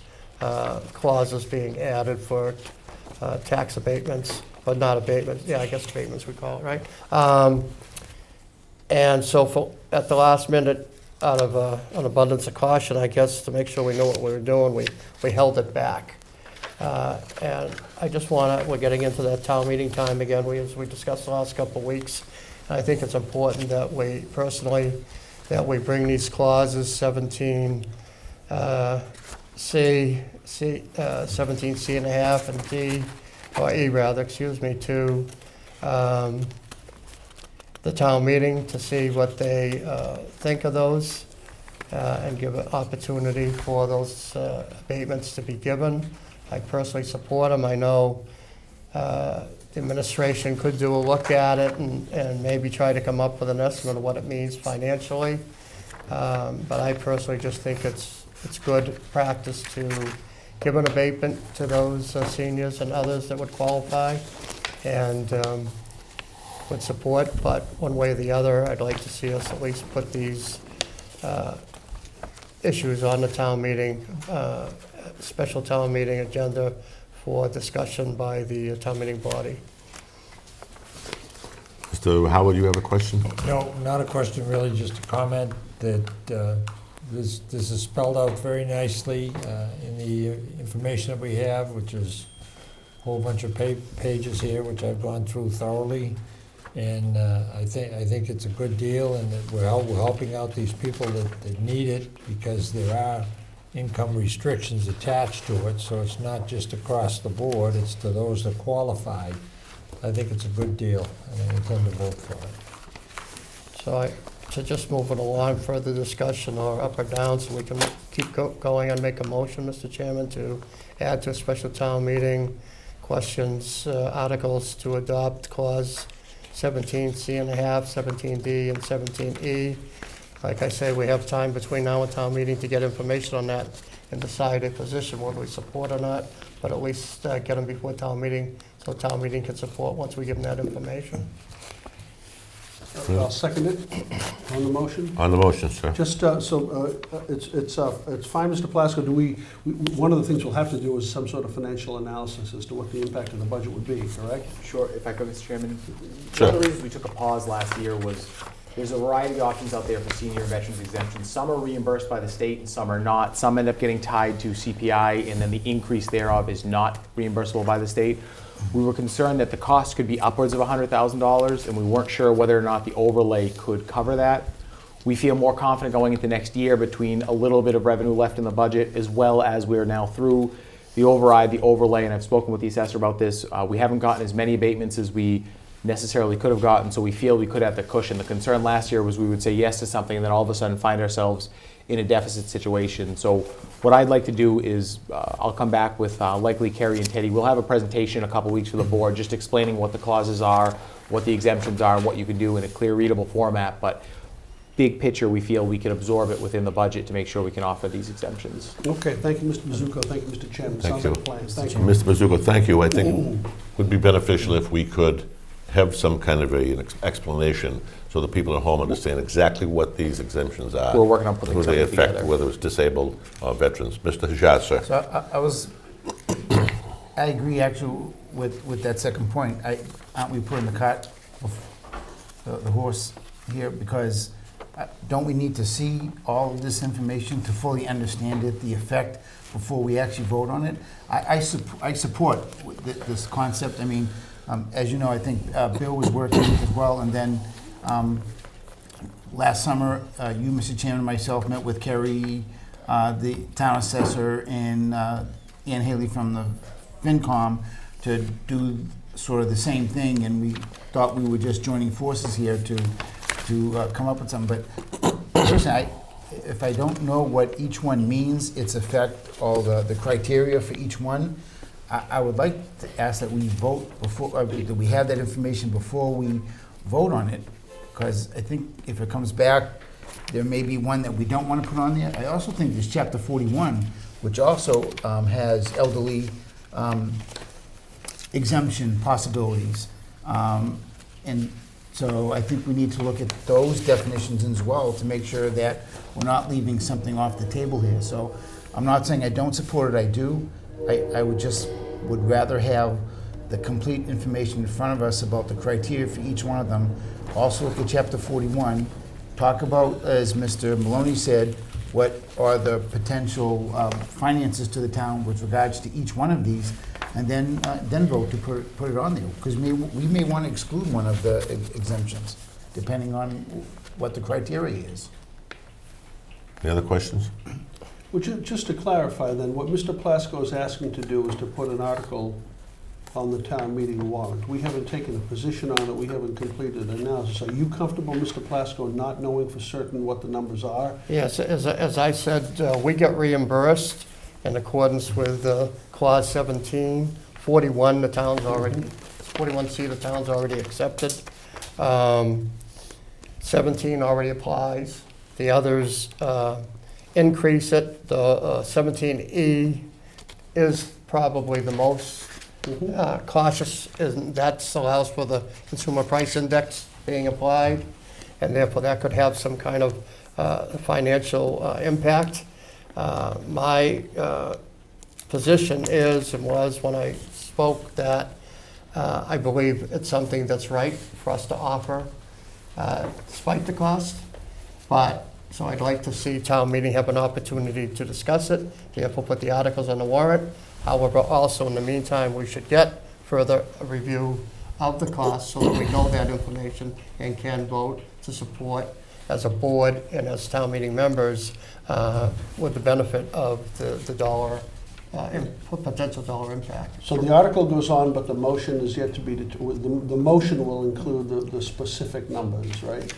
clauses being added for tax abatements, but not abatements, yeah, I guess abatements we call it, right? And so at the last minute, out of an abundance of caution, I guess, to make sure we know what we were doing, we held it back. And I just we're getting into that town meeting time again, as we discussed the last couple of weeks. And I think it's important that we bring these clauses, 17C, 17C and a half, and D, or E rather, excuse me, to the town meeting to see what they think of those and give an opportunity for those abatements to be given. I personally support them. I know the administration could do a look at it and maybe try to come up with an estimate of what it means financially. But I personally just think it's good practice to give an abatement to those seniors and others that would qualify and would support. But one way or the other, I'd like to see us at least put these issues on the town meeting, special town meeting agenda for discussion by the town meeting body. Mr. Howard, you have a question? No, not a question, really, just a comment that this is spelled out very nicely in the information that we have, which is a whole bunch of pages here, which I've gone through thoroughly. And I think it's a good deal, and that we're helping out these people that need it, because there are income restrictions attached to it, so it's not just across the board, it's to those that qualify. I think it's a good deal, and I intend to vote for it. So to just move it along, further discussion or up or down, so we can keep going and make a motion, Mr. Chairman, to add to a special town meeting questions, articles to adopt clause 17C and a half, 17D, and 17E. Like I say, we have time between now and town meeting to get information on that and decide a position, whether we support or not, but at least get them before town meeting, so town meeting can support once we give them that information. I'll second it on the motion. On the motion, sir. Just it's fine, Mr. Plasko. One of the things we'll have to do is some sort of financial analysis as to what the impact of the budget would be, correct? Sure, if I could, Mr. Chairman. Sure. One of the reasons we took a pause last year was there's a variety of options out there for senior and veterans exemptions. Some are reimbursed by the state and some are not. Some end up getting tied to CPI, and then the increase thereof is not reimbursable by the state. We were concerned that the cost could be upwards of $100,000, and we weren't sure whether or not the overlay could cover that. We feel more confident going into next year between a little bit of revenue left in the budget, as well as we're now through the override, the overlay, and I've spoken with the assessor about this. We haven't gotten as many abatements as we necessarily could have gotten, so we feel we could have the cushion. The concern last year was we would say yes to something and then all of a sudden find ourselves in a deficit situation. So what I'd like to do is I'll come back with likely Kerry and Teddy. We'll have a presentation in a couple weeks for the board just explaining what the clauses are, what the exemptions are, and what you can do in a clear, readable format. But big picture, we feel we can absorb it within the budget to make sure we can offer these exemptions. Okay, thank you, Mr. Mizuko. Thank you, Mr. Chairman. Thank Sounds you. like a plan. Thank you. Mr. Mizuko, thank you. I think it would be beneficial if we could have some kind of an explanation so that people at home understand exactly what these exemptions are. We're working on putting who they something affect, together. whether it's disabled or veterans. Mr. Hajar, sir. So I agree actually with that second point. Aren't we putting the cart, the horse here? Because don't we need to see all of this information to fully understand it, the effect, before we actually vote on it? I support this concept. I mean, as you know, I think Bill was working as well, and then last summer, you, Mr. Chairman, and myself met with Kerry, the town assessor, and Ann Haley from the FinCom to do sort of the same thing, and we thought we were just joining forces here to come up with something. But personally, if I don't know what each one means, its effect, all the criteria for each one, I would like to ask that we vote before, that we have that information before we vote on it, because I think if it comes back, there may be one that we don't want to put on there. I also think there's Chapter 41, which also has elderly exemption possibilities. And so I think we need to look at those definitions as well to make sure that we're not leaving something off the table here. So I'm not saying I don't support it, I do. I would rather have the complete information in front of us about the criteria for each one of them. Also look at Chapter 41, talk about, as Mr. Maloney said, what are the potential finances to the town with regards to each one of these, and then vote to put it on there. Because we may want to exclude one of the exemptions, depending on what the criteria is. Any other questions? Well, just to clarify then, what Mr. Plasko is asking to do is to put an article on the town meeting warrant. We haven't taken a position on it, we haven't completed an analysis. Are you comfortable, Mr. Plasko, not knowing for certain what the numbers are? Yes, as I said, we get reimbursed in accordance with Clause 17. 41, the town's already, 41C, the town's already accepted. 17 already applies. The others increase it. The 17E is probably the most cautious, and that allows for the consumer price index being applied, and therefore that could have some kind of financial impact. My position is and was when I spoke that I believe it's something that's right for us to offer despite the cost, but so I'd like to see town meeting have an opportunity to discuss it, therefore put the articles on the warrant. However, also in the meantime, we should get further review of the costs so that we know that information and can vote to support as a board and as town meeting members with the benefit of the dollar, potential dollar impact. So the article goes on, but the motion is yet to be, the motion will include the specific numbers, right?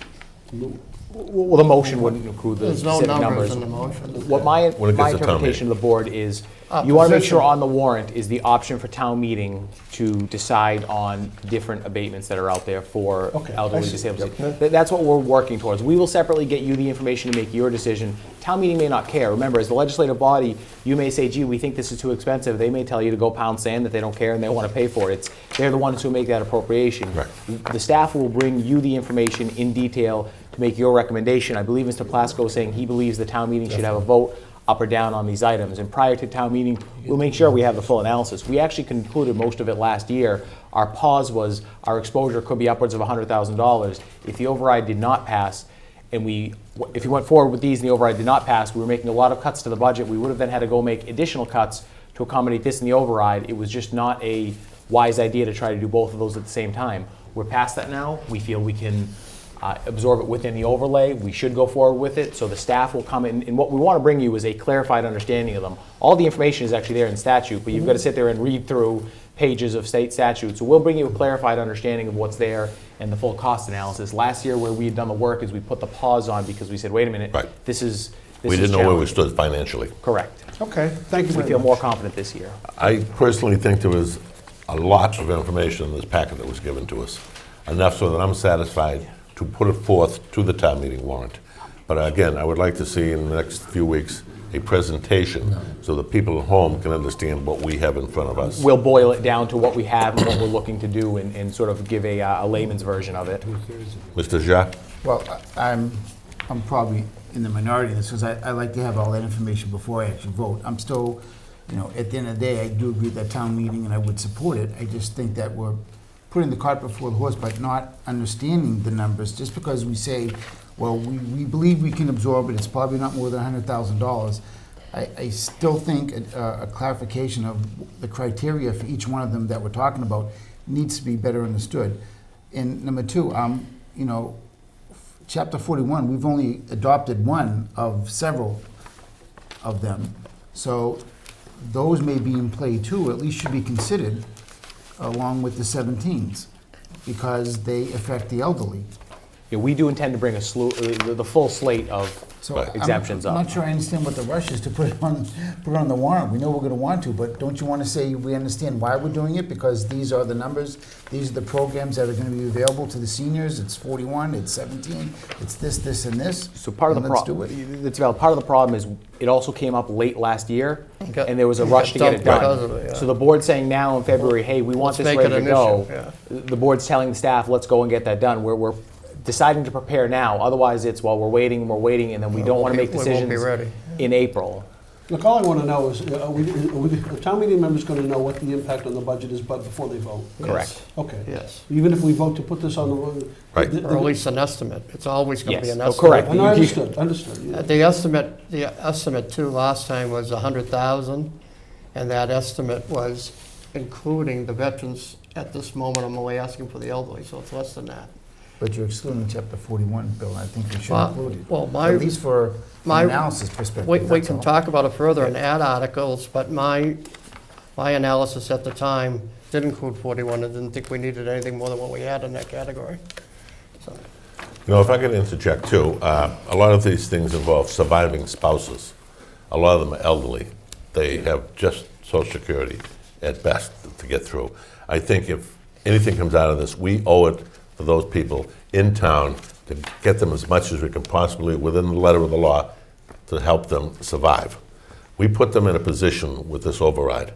Well, the motion wouldn't include the There's no specific numbers numbers. in the motion. What my When it gets to town interpretation of the board is, Uh, you want to make position. sure on the warrant is the option for town meeting to decide on different abatements that are out there for Okay, elderly I see. disabled. That's what we're working towards. We will separately get you the information to make your decision. Town meeting may not care. Remember, as the legislative body, you may say, gee, we think this is too expensive. They may tell you to go pound sand, that they don't care and they want to pay for it. They're the ones who make that appropriation. Right. The staff will bring you the information in detail to make your recommendation. I believe Mr. Plasko was saying he believes the town meeting should have a vote up or down on these items. And prior to town meeting, we'll make sure we have the full analysis. We actually concluded most of it last year. Our pause was our exposure could be upwards of $100,000. If the override did not pass, and if we went forward with these and the override did not pass, we were making a lot of cuts to the budget. We would have then had to go make additional cuts to accommodate this in the override. It was just not a wise idea to try to do both of those at the same time. We're past that now. We feel we can absorb it within the overlay. We should go forward with it. So the staff will come in, and what we want to bring you is a clarified understanding of them. All the information is actually there in statute, but you've got to sit there and read through pages of state statute. So we'll bring you a clarified understanding of what's there and the full cost analysis. Last year, where we had done the work, is we put the pause on because we said, wait a minute, Right. this is We didn't know where we challenging. stood financially. Correct. Okay, thank you We very feel much. more confident this year. I personally think there was a lot of information in this packet that was given to us, enough so that I'm satisfied to put it forth to the town meeting warrant. But again, I would like to see in the next few weeks a presentation so that people at home can understand what we have in front of us. We'll boil it down to what we have and what we're looking to do and sort of give a layman's version of it. Mr. Jacques? Well, I'm probably in the minority in this, because I like to have all that information before I actually vote. I'm still, at the end of the day, I do agree with that town meeting, and I would support it. I just think that we're putting the cart before the horse by not understanding the numbers. Just because we say well, we believe we can absorb it, it's probably not more than $100,000. I still think a clarification of the criteria for each one of them that we're talking about needs to be better understood. And number two, you know, Chapter 41, we've only adopted one of several of them. So those may be in play too, or at least should be considered along with the 17s, because they affect the elderly. Yeah, we do intend to bring a slew, the full slate of So exemptions I'm up. not sure I understand what the rush is to put it on the warrant. We know we're gonna want to, but don't you wanna say we understand why we're doing it? Because these are the numbers, these are the programs that are gonna be available to the seniors. It's 41, it's 17, it's this, and this. So part of and the let's do problem, it. that's valid. Part of the problem is it also came up late last year, Got- and there was a rush to get it dumped because done. of it, yeah. So the board's saying now in February, hey, we want Let's this make it ready to an go. issue, The board's telling the staff, let's go and get that done. We're deciding to prepare now. Otherwise, it's, well, we're waiting, and then we don't want to make We won't be decisions ready. in April. Look, all I want to know is, are town meeting members going to know what the impact on the budget is but before they vote? Correct. Okay. Yes, Even if we vote to put this on the... Right. or at least an estimate. It's always going to be Yes. an Oh, estimate. correct. And I understood. Yeah. The estimate too last time was 100,000, and that estimate was including the veterans. At this moment, I'm only asking for the elderly, so it's less than that. But you're excluding Chapter 41, Bill, I think we should Well, include it. well, At least for my- an analysis perspective, We that's can all. talk about it further and add articles, but my analysis at the time did include 41 and didn't think we needed anything more than what we had in that category. So, You know, if I could interject too, a lot of these things involve surviving spouses. A lot of them are elderly. They have just Social Security at best to get through. I think if anything comes out of this, we owe it to those people in town to get them as much as we can possibly within the letter of the law to help them survive. We put them in a position with this override.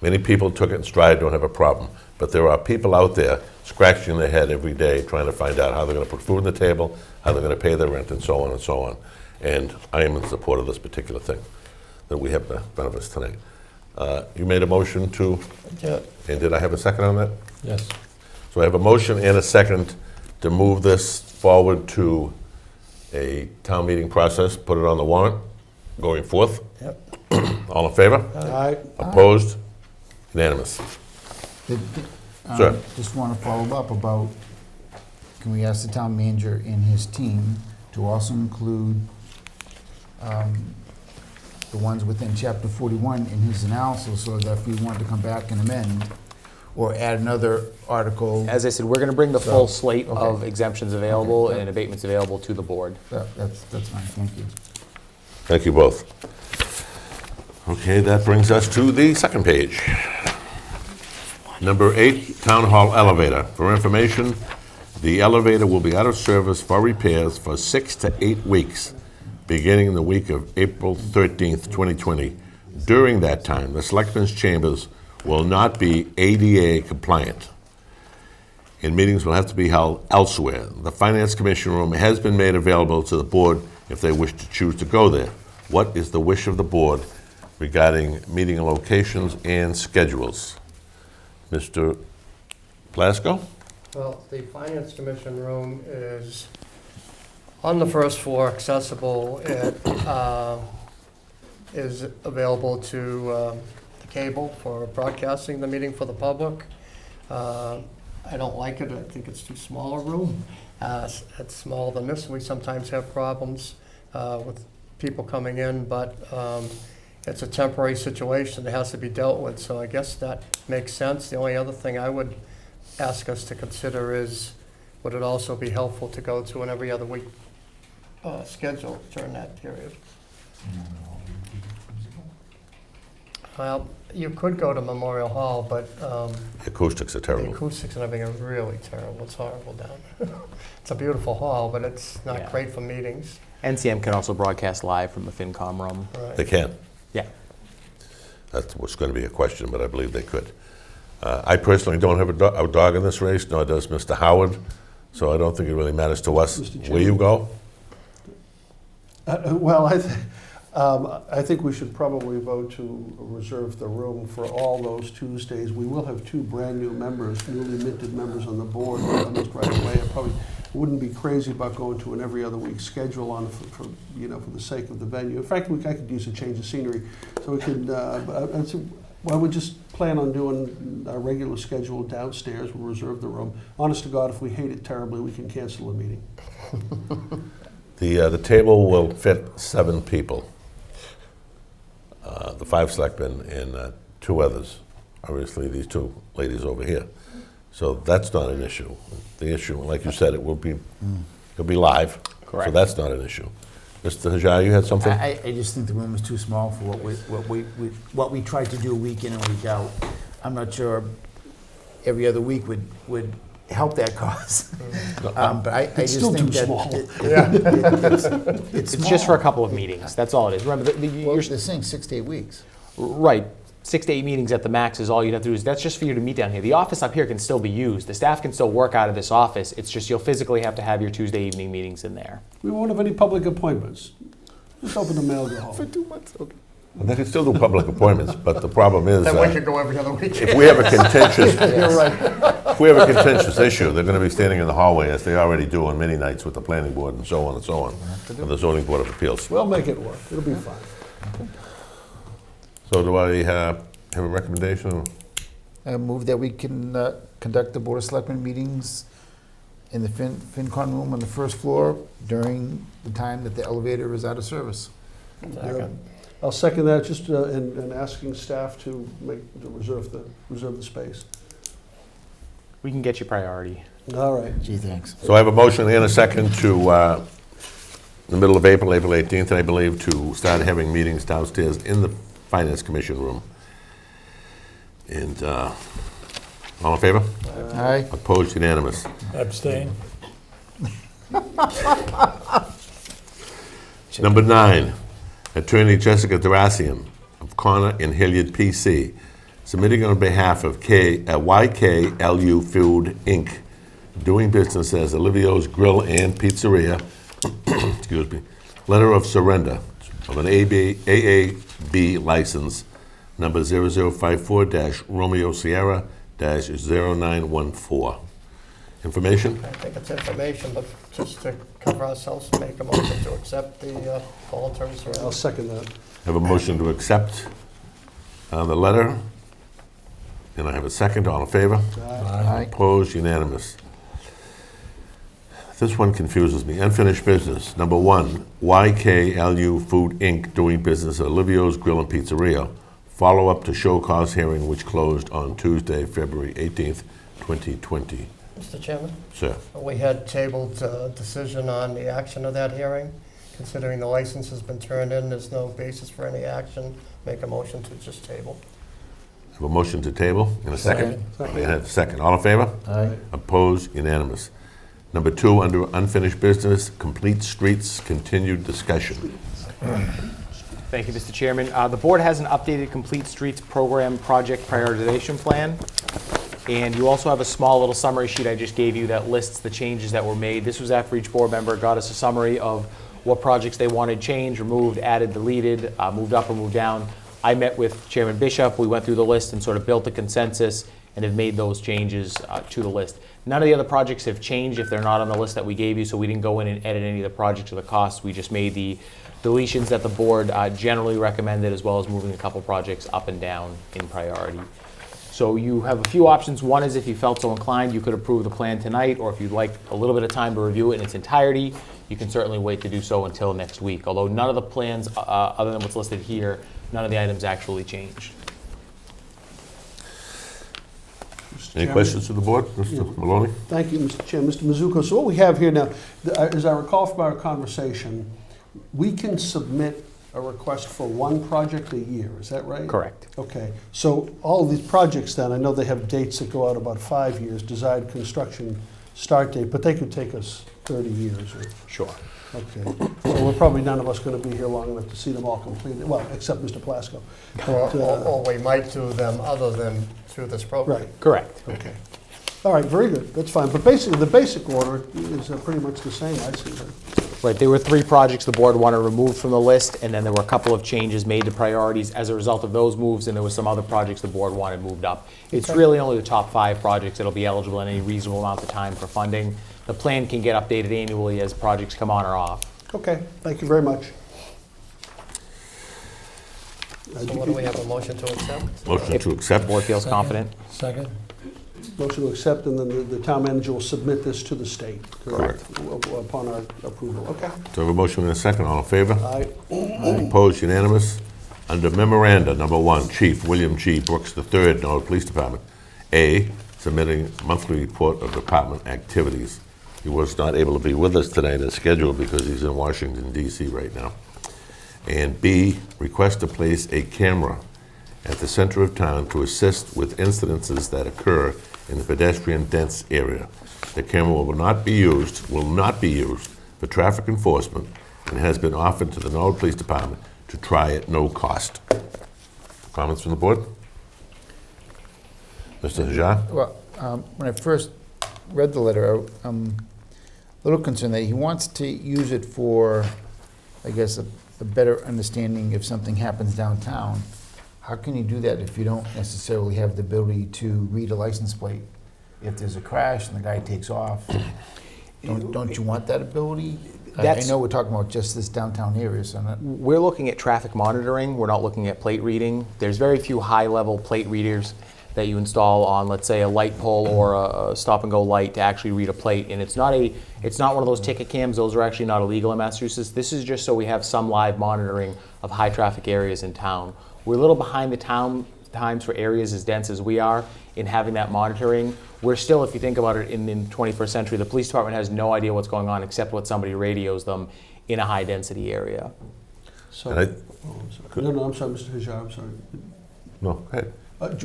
Many people took it in stride, don't have a problem, but there are people out there scratching their head every day trying to find out how they're going to put food on the table, how they're going to pay their rent, and so on and so on. And I am in support of this particular thing that we have in front of us tonight. You made a motion to, yeah, and did I have a second on that? Yes. So I have a motion and a second to move this forward to a town meeting process, put it on the warrant going forth. Yep. All in favor? Aye. Opposed? Unanimous. Sir. Just want to follow up about, can we ask the town manager and his team to also include the ones within Chapter 41 in his analysis, so that if we want to come back and amend or add another article, As I said, we're going to bring the So, full slate okay. of exemptions available Okay. and abatements available to the board. that's fine, thank you. Thank you both. Okay, that brings us to the second page. Number 8, Town Hall Elevator. For information, the elevator will be out of service for repairs for 6 to 8 weeks, beginning the week of April 13th, 2020. During that time, the Selectmen's chambers will not be ADA compliant, and meetings will have to be held elsewhere. The Finance Commission room has been made available to the board if they wish to choose to go there. What is the wish of the board regarding meeting locations and schedules? Mr. Plasko? well, the Finance Commission room is on the first floor, accessible. It is available to the cable for broadcasting the meeting for the public. I don't like it. I think it's too small a room. It's smaller than this. We sometimes have problems with people coming in, but it's a temporary situation that has to be dealt with, so I guess that makes sense. The only other thing I would ask us to consider is, would it also be helpful to go to an every other week schedule during that period? Well, you could go to Memorial Hall, but Acoustics are the terrible. acoustics and everything are really terrible. It's horrible down there. It's a beautiful hall, but it's not Yeah. great for meetings. NCM can also broadcast live from the FinCom room. Right. They can. Yeah. That was going to be a question, but I believe they could. I personally don't have a dog in this race, nor does Mr. Howard, so I don't think it really matters to us Mr. where you go. Well, I think we should probably vote to reserve the room for all those Tuesdays. We will have 2 brand-new members, newly minted members on the board almost right away. wouldn't be crazy about going to an every other week schedule on, for the sake of the venue. In fact, I could use a change of scenery, so we could, why we just plan on doing our regular schedule downstairs, we'll reserve the room. Honest to God, if we hate it terribly, we can cancel the meeting. The table will fit 7 people. The 5 selectmen and 2 others. Obviously, these 2 ladies over here. So that's not an issue. The issue, like you said, it'll be live. So Correct. that's not an issue. Mr. Hajar, you had something? I just think the room is too small for what we tried to do week in and week out. I'm not sure every other week would help that cause. But I It's just still think too that small. it's It's just for a couple of meetings, that's all it is. Remember, Well, they're saying 6 to 8 weeks. right, 6 to 8 meetings at the max is all you'd have to do. That's just for you to meet down here. The office up here can still be used. The staff can still work out of this office. It's just you'll physically have to have your Tuesday evening meetings in there. We won't have any public appointments. Just open the mail, go home. 2 months, okay. And they can still do public appointments, but the problem is, Then we could go every other week. if we have a contentious, You're right. if we have a contentious issue, they're gonna be standing in the hallway, as they already do on many nights with the planning board and so on, and the zoning board of appeals. We'll make it work. It'll be fine. So do I have a recommendation? I move that we can conduct the Board of Selectmen meetings in the FinCon room on the first floor during the time that the elevator is out of service. I'll second that, just in asking staff to reserve the space. We can get you priority. All right. Gee, thanks. So I have a motion and a second to, in the middle of April 18th, I believe, to start having meetings downstairs in the Finance Commission room. And all in favor? Aye. Opposed, unanimous. Abstain? Number 9, Attorney Jessica Daracian of Connor and Hilliard PC, submitting on behalf of YKLU Food, Inc., doing business as Olivio's Grill and Pizzeria, excuse me, letter of surrender of an AAB license number 0054-Romeo Sierra-0914. Information? I think it's information, but just to cover ourselves, make a motion to accept the voluntary I'll surrender. second that. Have a motion to accept the letter, and I have a second. All in favor? Aye. Opposed, unanimous. This one confuses me. Unfinished business. Number 1, YKLU Food, Inc., doing business at Olivio's Grill and Pizzeria. Follow-up to show cause hearing, which closed on Tuesday, February 18th, 2020. Mr. Chairman, Sir, we had tabled decision on the action of that hearing. Considering the license has been turned in, there's no basis for any action. Make a motion to just table. have a motion to table in a second. Second. May I have a second? All in favor? Aye. Opposed, unanimous. Number 2, under unfinished business, complete streets, continued discussion. Thank you, Mr. Chairman. The board has an updated Complete Streets Program Project Prioritization Plan. And you also have a small little summary sheet I just gave you that lists the changes that were made. This was after each board member got us a summary of what projects they wanted changed, removed, added, deleted, moved up or moved down. I met with Chairman Bishop. We went through the list and sort of built a consensus and have made those changes to the list. None of the other projects have changed if they're not on the list that we gave you, so we didn't go in and edit any of the projects or the costs. We just made the deletions that the board generally recommended, as well as moving a couple projects up and down in priority. So you have a few options. One is if you felt so inclined, you could approve the plan tonight, or if you'd like a little bit of time to review it in its entirety, you can certainly wait to do so until next week. Although none of the plans, other than what's listed here, none of the items actually changed. Mr. Any Chairman? questions to the board? Mr. Maloney? Thank you, Mr. Chair. Mr. Mizuko, so what we have here now, as I recall from our conversation, we can submit a request for one project a year, is that right? Correct. Okay, so all of these projects then, I know they have dates that go out about 5 years, desired construction start date, but they could take us 30 years or, Sure. okay. So we're probably none of us gonna be here long enough to see them all completed, well, except Mr. Plasko. Or we might do them other than through this program. Right, Correct. okay. All right, very good, that's fine, but basically, the basic order is pretty much the same, I see that. Right, there were 3 projects the board wanted removed from the list, and then there were a couple of changes made to priorities as a result of those moves, and there were some other projects the board wanted moved up. It's Okay. really only the top 5 projects that'll be eligible in any reasonable amount of time for funding. The plan can get updated annually as projects come on or off. Okay, thank you very much. So what do we have, a motion to accept? Motion to accept. Board feels confident. Second? Motion to accept, and then the town manager will submit this to the state. Correct. Upon our approval. Okay. So I have a motion and a second. All in favor? Aye. Opposed, unanimous. Under memoranda, number 1, Chief William G. Brooks III, Norwood Police Department. A, submitting monthly report of department activities. He was not able to be with us tonight as scheduled because he's in Washington, D.C. right now. And B, request to place a camera at the center of town to assist with incidences that occur in the pedestrian dense area. The camera will not be used for traffic enforcement and has been offered to the Norwood Police Department to try at no cost. Comments from the board? Mr. Hajar? Well, when I first read the letter, I'm a little concerned that he wants to use it for, I guess, a better understanding if something happens downtown. How can you do that if you don't necessarily have the ability to read a license plate? If there's a crash and the guy takes off, don't you want that ability? I know we're talking about just this downtown area, so I'm not. We're looking at traffic monitoring. We're not looking at plate reading. There's very few high-level plate readers that you install on, let's say, a light pole or a stop-and-go light to actually read a plate. And it's not one of those ticket cams. Those are actually not illegal in Massachusetts. This is just so we have some live monitoring of high-traffic areas in town. We're a little behind the times for areas as dense as we are in having that monitoring. We're still, if you think about it, in the 21st century, the police department has no idea what's going on except what somebody radios them in a high-density area. So, And I- no, I'm sorry, Mr. Hajar, I'm sorry. No, go ahead.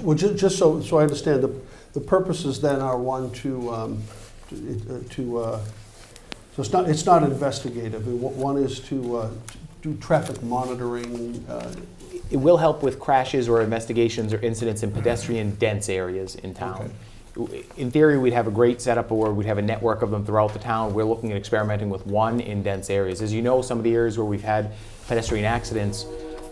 Well, just so I understand, the purposes then are one so it's not investigative. One is to do traffic monitoring. It will help with crashes or investigations or incidents in pedestrian dense areas in town. In theory, we'd have a great setup where we'd have a network of them throughout the town. We're looking at experimenting with one in dense areas. As you know, some of the areas where we've had pedestrian accidents,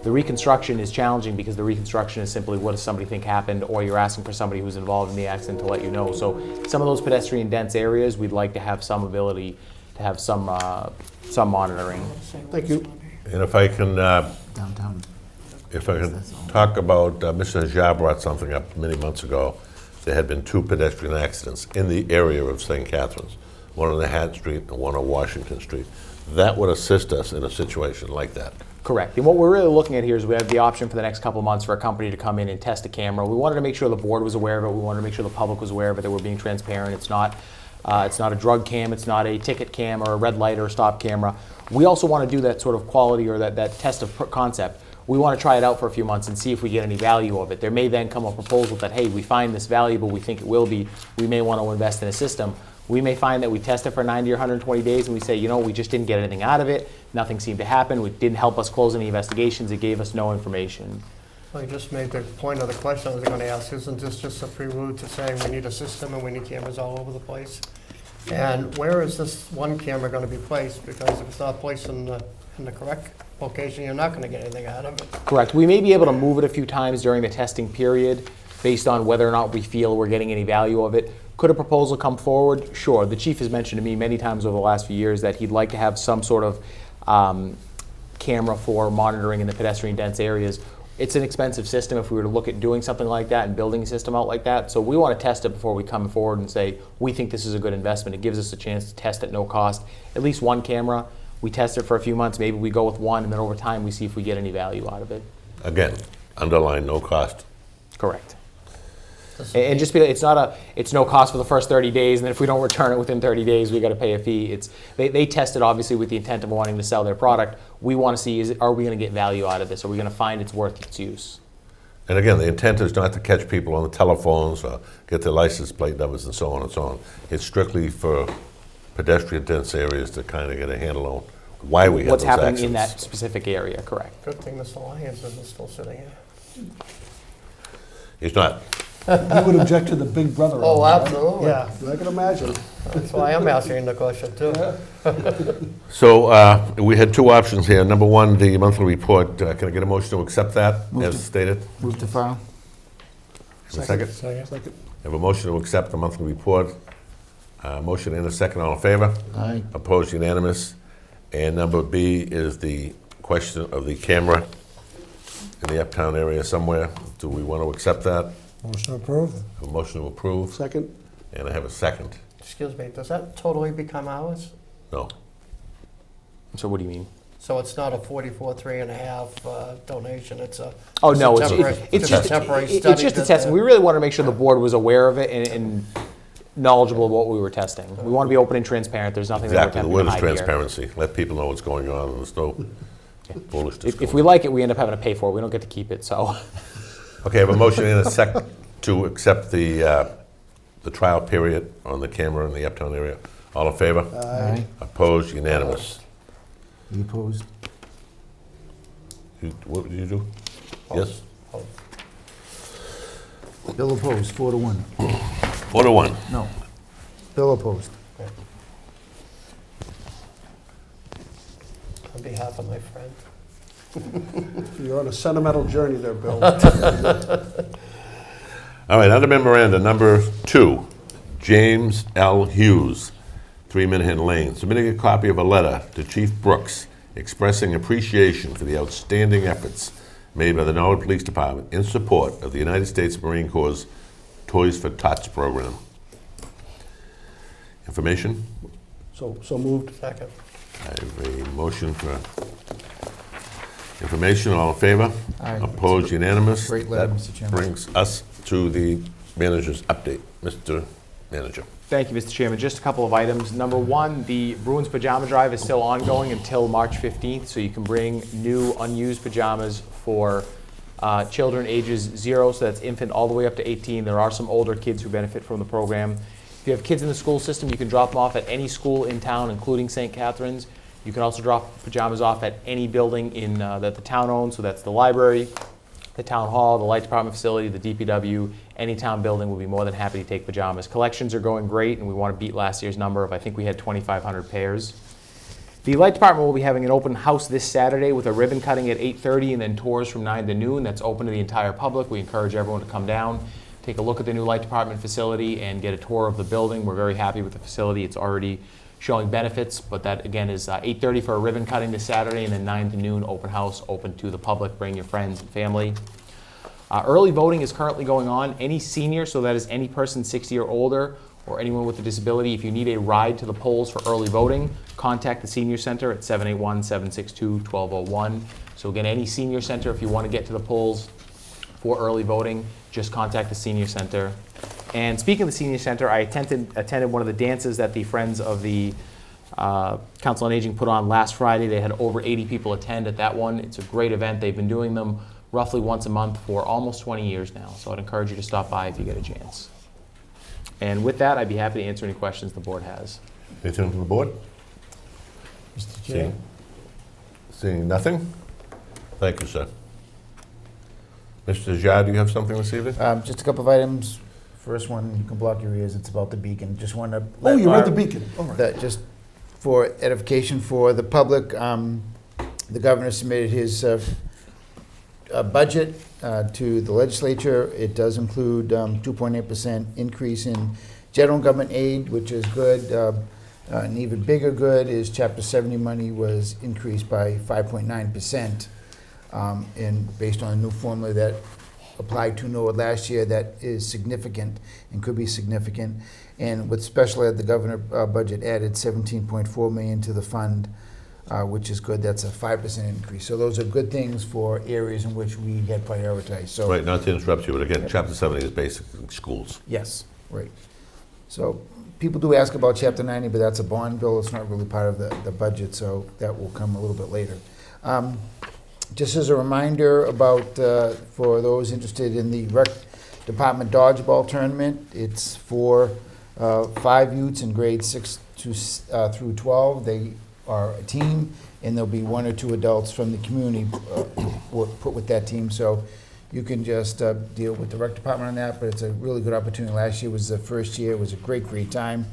the reconstruction is challenging because the reconstruction is simply what does somebody think happened, or you're asking for somebody who's involved in the accident to let you know. So some of those pedestrian dense areas, we'd like to have some ability to have some monitoring. Thank you. And if I can, Downtown. talk about, Mr. Hajar brought something up many months ago. There had been 2 pedestrian accidents in the area of St. Catharines, one on the Hat Street and one on Washington Street. That would assist us in a situation like that. Correct. And what we're really looking at here is we have the option for the next couple of months for a company to come in and test a camera. We wanted to make sure the board was aware of it. We wanted to make sure the public was aware of it, that we're being transparent. It's not a drug cam. It's not a ticket cam or a red light or a stop camera. We also want to do that sort of quality or that test of concept. We want to try it out for a few months and see if we get any value of it. There may then come a proposal that, hey, we find this valuable, we think it will be, we may want to invest in a system. We may find that we test it for 90 or 120 days and we say, you know, we just didn't get anything out of it, nothing seemed to happen, it didn't help us close any investigations, it gave us no information. Well, you just made the point of the question I was going to ask. Isn't this just a prelude to saying we need a system and we need cameras all over the place? And where is this one camera going to be placed? Because if it's not placed in the correct location, you're not going to get anything out of it. Correct. We may be able to move it a few times during the testing period based on whether or not we feel we're getting any value of it. Could a proposal come forward? Sure. The chief has mentioned to me many times over the last few years that he'd like to have some sort of camera for monitoring in the pedestrian dense areas. It's an expensive system if we were to look at doing something like that and building a system out like that. So we want to test it before we come forward and say, we think this is a good investment. It gives us a chance to test at no cost. At least one camera. We test it for a few months. Maybe we go with one, and then over time we see if we get any value out of it. Again, underline no cost. Correct. And just be, it's no cost for the first 30 days, and then if we don't return it within 30 days, we got to pay a fee. They test it obviously with the intent of wanting to sell their product. We want to see, are we going to get value out of this? Are we going to find it's worth its use? And again, the intent is not to catch people on the telephones or get their license plate numbers and so on and so on. It's strictly for pedestrian dense areas to kind of get a handle on why we have what's those happening accidents. in that specific area. Correct. Good thing Mr. Lyons isn't still sitting here. He's not. You would object to the big brother. Oh, element, right? absolutely. Yeah, I can imagine. That's why I'm asking the question, too. So we had 2 options here. Number 1, the monthly report. Can I get a motion to accept that Move as to- stated? Move to file. Have a second? Second? Have a motion to accept the monthly report. Motion and a second, all in favor? Aye. Opposed, unanimous. And number B is the question of the camera in the uptown area somewhere. Do we want to accept that? Motion approved? A motion to approve, Second? and I have a second. Excuse me, does that totally become ours? No. So what do you mean? So it's not a 44.3 donation, it's a. Oh, no, a temporary- it's just, a temporary it's study just a that test. they're- We really want to make sure the board was aware of it and knowledgeable of what we were testing. We want to be open and transparent. There's nothing that we're Exactly, the attempting word to is hide here. transparency. Let people know what's going on, and there's no foolishness If going we on. like it, we end up having to pay for it. We don't get to keep it, so. Okay, I have a motion and a second to accept the trial period on the camera in the uptown area. All in favor? Aye. Opposed, unanimous. You opposed? What did you do? Yes? Bill opposed, 4-1. 4-1. No. Bill opposed. On behalf of my friend. You're on a sentimental journey there, Bill. All right, under memoranda, number 2, James L. Hughes, 3 Minahan Lane, submitting a copy of a letter to Chief Brooks expressing appreciation for the outstanding efforts made by the Norwood Police Department in support of the United States Marine Corps' Toys for Tots program. Information? So moved. Second. I have a motion for information. All in favor? Aye. Opposed, unanimous. Great letter, That Mr. Chairman. brings us to the manager's update. Mr. Manager. Thank you, Mr. Chairman. Just a couple of items. Number one, the Bruins Pajama Drive is still ongoing until March 15th, so you can bring new unused pajamas for children ages 0, so that's infant, all the way up to 18. There are some older kids who benefit from the program. If you have kids in the school system, you can drop them off at any school in town, including St. Catherine's. You can also drop pajamas off at any building that the town owns, so that's the library, the town hall, the light department facility, the DPW, any town building will be more than happy to take pajamas. Collections are going great, and we want to beat last year's number of, I think we had 2,500 pairs. The light department will be having an open house this Saturday with a ribbon cutting at 8:30 and then tours from 9 to noon. That's open to the entire public. We encourage everyone to come down, take a look at the new light department facility, and get a tour of the building. We're very happy with the facility. It's already showing benefits, but that again is 8:30 for a ribbon cutting this Saturday, and then 9 to noon open house, open to the public. Bring your friends and family. Early voting is currently going on. Any senior, so that is any person 60 or older, or anyone with a disability, if you need a ride to the polls for early voting, contact the Senior Center at 781-762-1201. So again, any senior center, if you want to get to the polls for early voting, just contact the Senior Center. And speaking of the Senior Center, I attended one of the dances that the Friends of the Council on Aging put on last Friday. They had over 80 people attend at that one. It's a great event. They've been doing them roughly once a month for almost 20 years now. So I'd encourage you to stop by if you get a chance. And with that, I'd be happy to answer any questions the board has. Anything from the board? Mr. Chair? Seeing nothing? Thank you, sir. Mr. Jad, do you have something this evening? Just a couple of items. First one, you can block your ears, it's about the beacon. Just want to. Oh, you read the beacon. All right. That just for edification for the public, the governor submitted his budget to the legislature. It does include 2.8% increase in general government aid, which is good. An even bigger good is Chapter 70 money was increased by 5.9%, and based on a new formula that applied to Norwood last year, that is significant and could be significant. And with special ed, the governor budget added 17.4 million to the fund, which is good. That's a 5% increase. So those are good things for areas in which we had prioritized. So Right, not to interrupt you, but again, Chapter 70 is basically schools. yes, right. So people do ask about Chapter 90, but that's a bond bill. It's not really part of the budget, so that will come a little bit later. Just as a reminder about, for those interested in the rec department dodgeball tournament, it's for 5 youths in grades 6 through 12. They are a team, and there'll be 1 or 2 adults from the community put with that team. So you can just deal with the rec department on that, but it's a really good opportunity. Last year was the first year. It was a great time.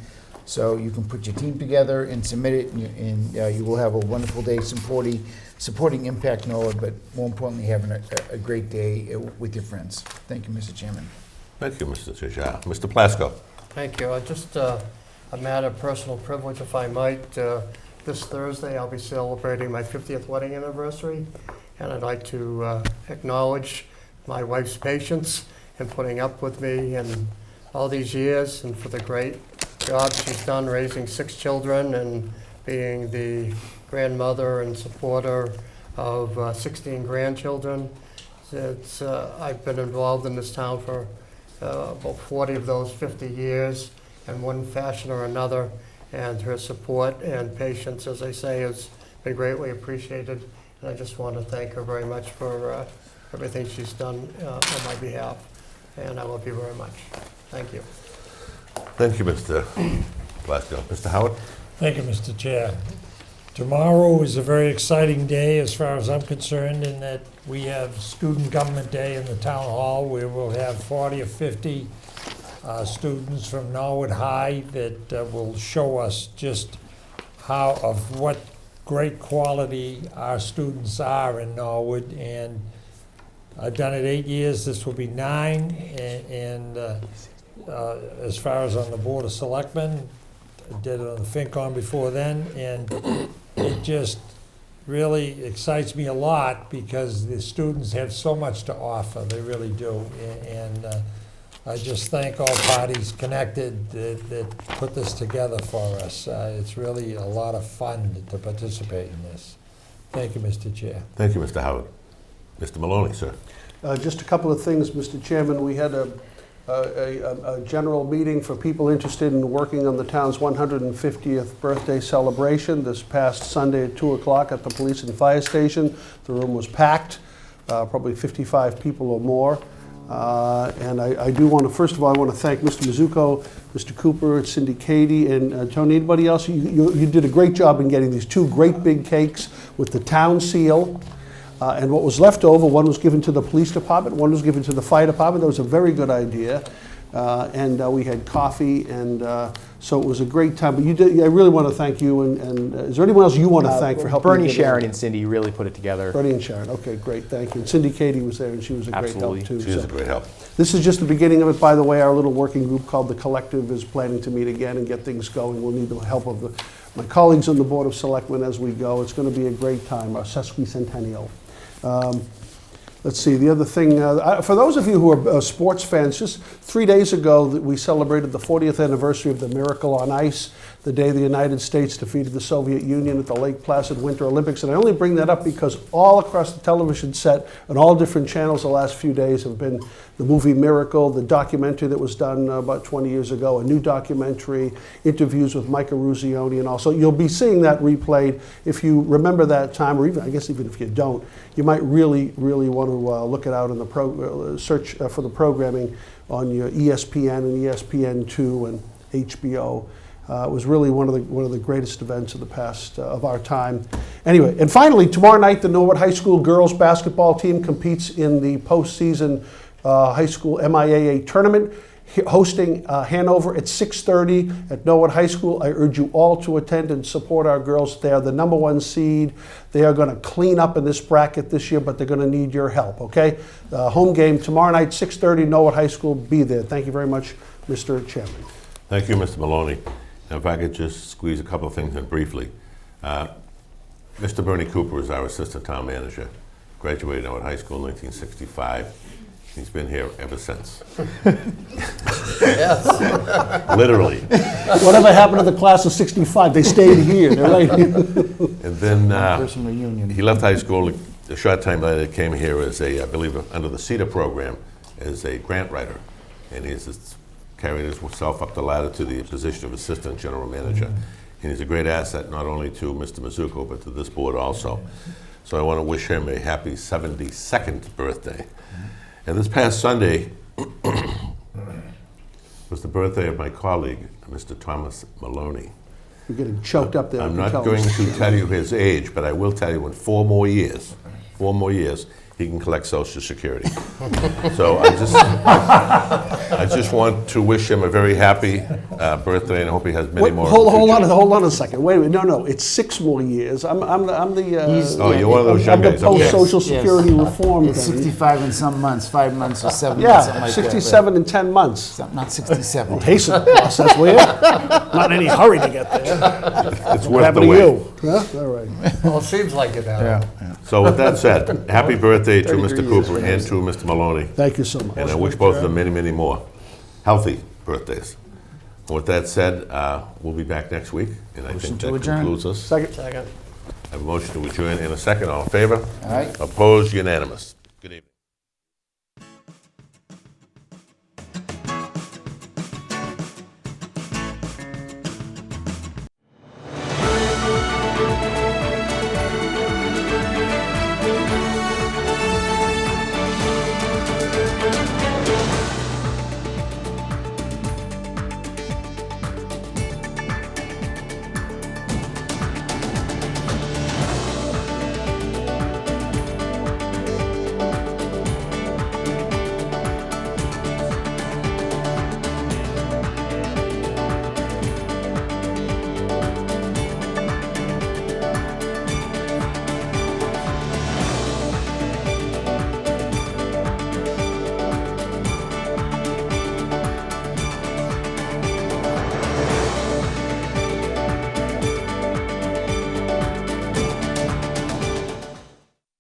So you can put your team together and submit it, and you will have a wonderful day supporting Impact Norwood, but more importantly, having a great day with your friends. Thank you, Mr. Chairman. Thank you, Mr. Jad. Mr. Plasko. Thank you. Just a matter of personal privilege, if I might. This Thursday, I'll be celebrating my 50th wedding anniversary, and I'd like to acknowledge my wife's patience in putting up with me and all these years, and for the great job she's done raising 6 children and being the grandmother and supporter of 16 grandchildren. I've been involved in this town for about 40 of those 50 years in one fashion or another, and her support and patience, as I say, has been greatly appreciated. And I just want to thank her very much for everything she's done on my behalf. And I love you very much. Thank you. Thank you, Mr. Glasgow. Mr. Howard? Thank you, Mr. Chair. Tomorrow is a very exciting day as far as I'm concerned, in that we have Student Government Day in the Town Hall, where we'll have 40 or 50 students from Norwood High that will show us just what great quality our students are in Norwood. And I've done it 8 years, this will be 9, and as far as on the Board of Selectmen, I did it on the FinCom before then, and it just really excites me a lot because the students have so much to offer, they really do. And I just thank all parties connected that put this together for us. It's really a lot of fun to participate in this. Thank you, Mr. Chair. Thank you, Mr. Howard. Mr. Maloney, sir. Just a couple of things, Mr. Chairman. We had a general meeting for people interested in working on the town's 150th birthday celebration this past Sunday at 2 o'clock at the Police and Fire Station. The room was packed, probably 55 people or more. And I do want to, first of all, I want to thank Mr. Mizuko, Mr. Cooper, Cindy Cady, and Tony. Anybody else? You did a great job in getting these 2 great big cakes with the town seal. And what was left over, one was given to the police department, one was given to the fire department. That was a very good idea. And we had coffee, and so it was a great time. But you did, I really want to thank you. And is there anyone else you want to thank for helping? Bernie, Sharon, and Cindy really put it together. Bernie and Sharon. Okay, great. Thank you. And Cindy Cady was there, and she was a great help too. She was a great help. This is just the beginning of it. By the way, our little working group called The Collective is planning to meet again and get things going. We'll need the help of my colleagues on the Board of Selectmen as we go. It's going to be a great time, our sesquicentennial. Let's see, the other thing, for those of you who are sports fans, just 3 days ago we celebrated the 40th anniversary of the Miracle on Ice, the day the United States defeated the Soviet Union at the Lake Placid Winter Olympics. And I only bring that up because all across the television set and all different channels the last few days have been the movie Miracle, the documentary that was done about 20 years ago, a new documentary, interviews with Micah Ruzioni, and also you'll be seeing that replayed. If you remember that time, or even I guess even if you don't, you might really want to look it out in the search for the programming on your ESPN and ESPN2 and HBO. It was really one of the greatest events of the past of our time. Anyway, and finally, tomorrow night the Norwood High School girls basketball team competes in the postseason high school MIAA tournament, hosting Hanover at 6:30 at Norwood High School. I urge you all to attend and support our girls. They are the #1 seed. They are going to clean up in this bracket this year, but they're going to need your help, okay? Home game tomorrow night, 6:30, Norwood High School. Be there. Thank you very much, Mr. Chairman. Thank you, Mr. Maloney. Now, if I could just squeeze a couple of things in briefly. Mr. Bernie Cooper is our assistant town manager. Graduated Norwood High School in 1965. He's been here ever since. Yes. Literally. Whatever happened to the class of 65? They stayed here. They're right here. And then Person reunion. he left high school a short time later, came here as I believe, under the CETA program, as a grant writer. And he's carried himself up the ladder to the position of assistant general manager. And he's a great asset not only to Mr. Mizuko, but to this board also. So I want to wish him a happy 72nd birthday. And this past Sunday was the birthday of my colleague, Mr. Thomas Maloney. You're getting choked up there. I'm not going to tell you his age, but I will tell you in 4 more years, he can collect Social Security. So I just want to wish him a very happy birthday, and I hope he has many Wait, more. hold on a second. Wait a minute. No, it's 6 more years. I'm the. Oh, you're one of those young I'm the guys. Okay. post-Social Yes, yes. Security reform It's thing. 65 in some months, 5 months or 7 months, something Yeah, like that. 67 in 10 months. Something, not 67. Hasten the process, will you? Not in any hurry to get there. It's What worth happened the to wait. you? Huh? All right. Well, it seems like it now. Yeah. So with that said, happy birthday to 33 Mr. years Cooper and to Mr. Maloney. Thank you so much. And I wish both of them many, many more healthy birthdays. And with that said, we'll be back next week, and I think to that adjourn. concludes us. Second. I have a motion to adjourn in a second. All in favor? All right. Opposed? Unanimous. Good evening.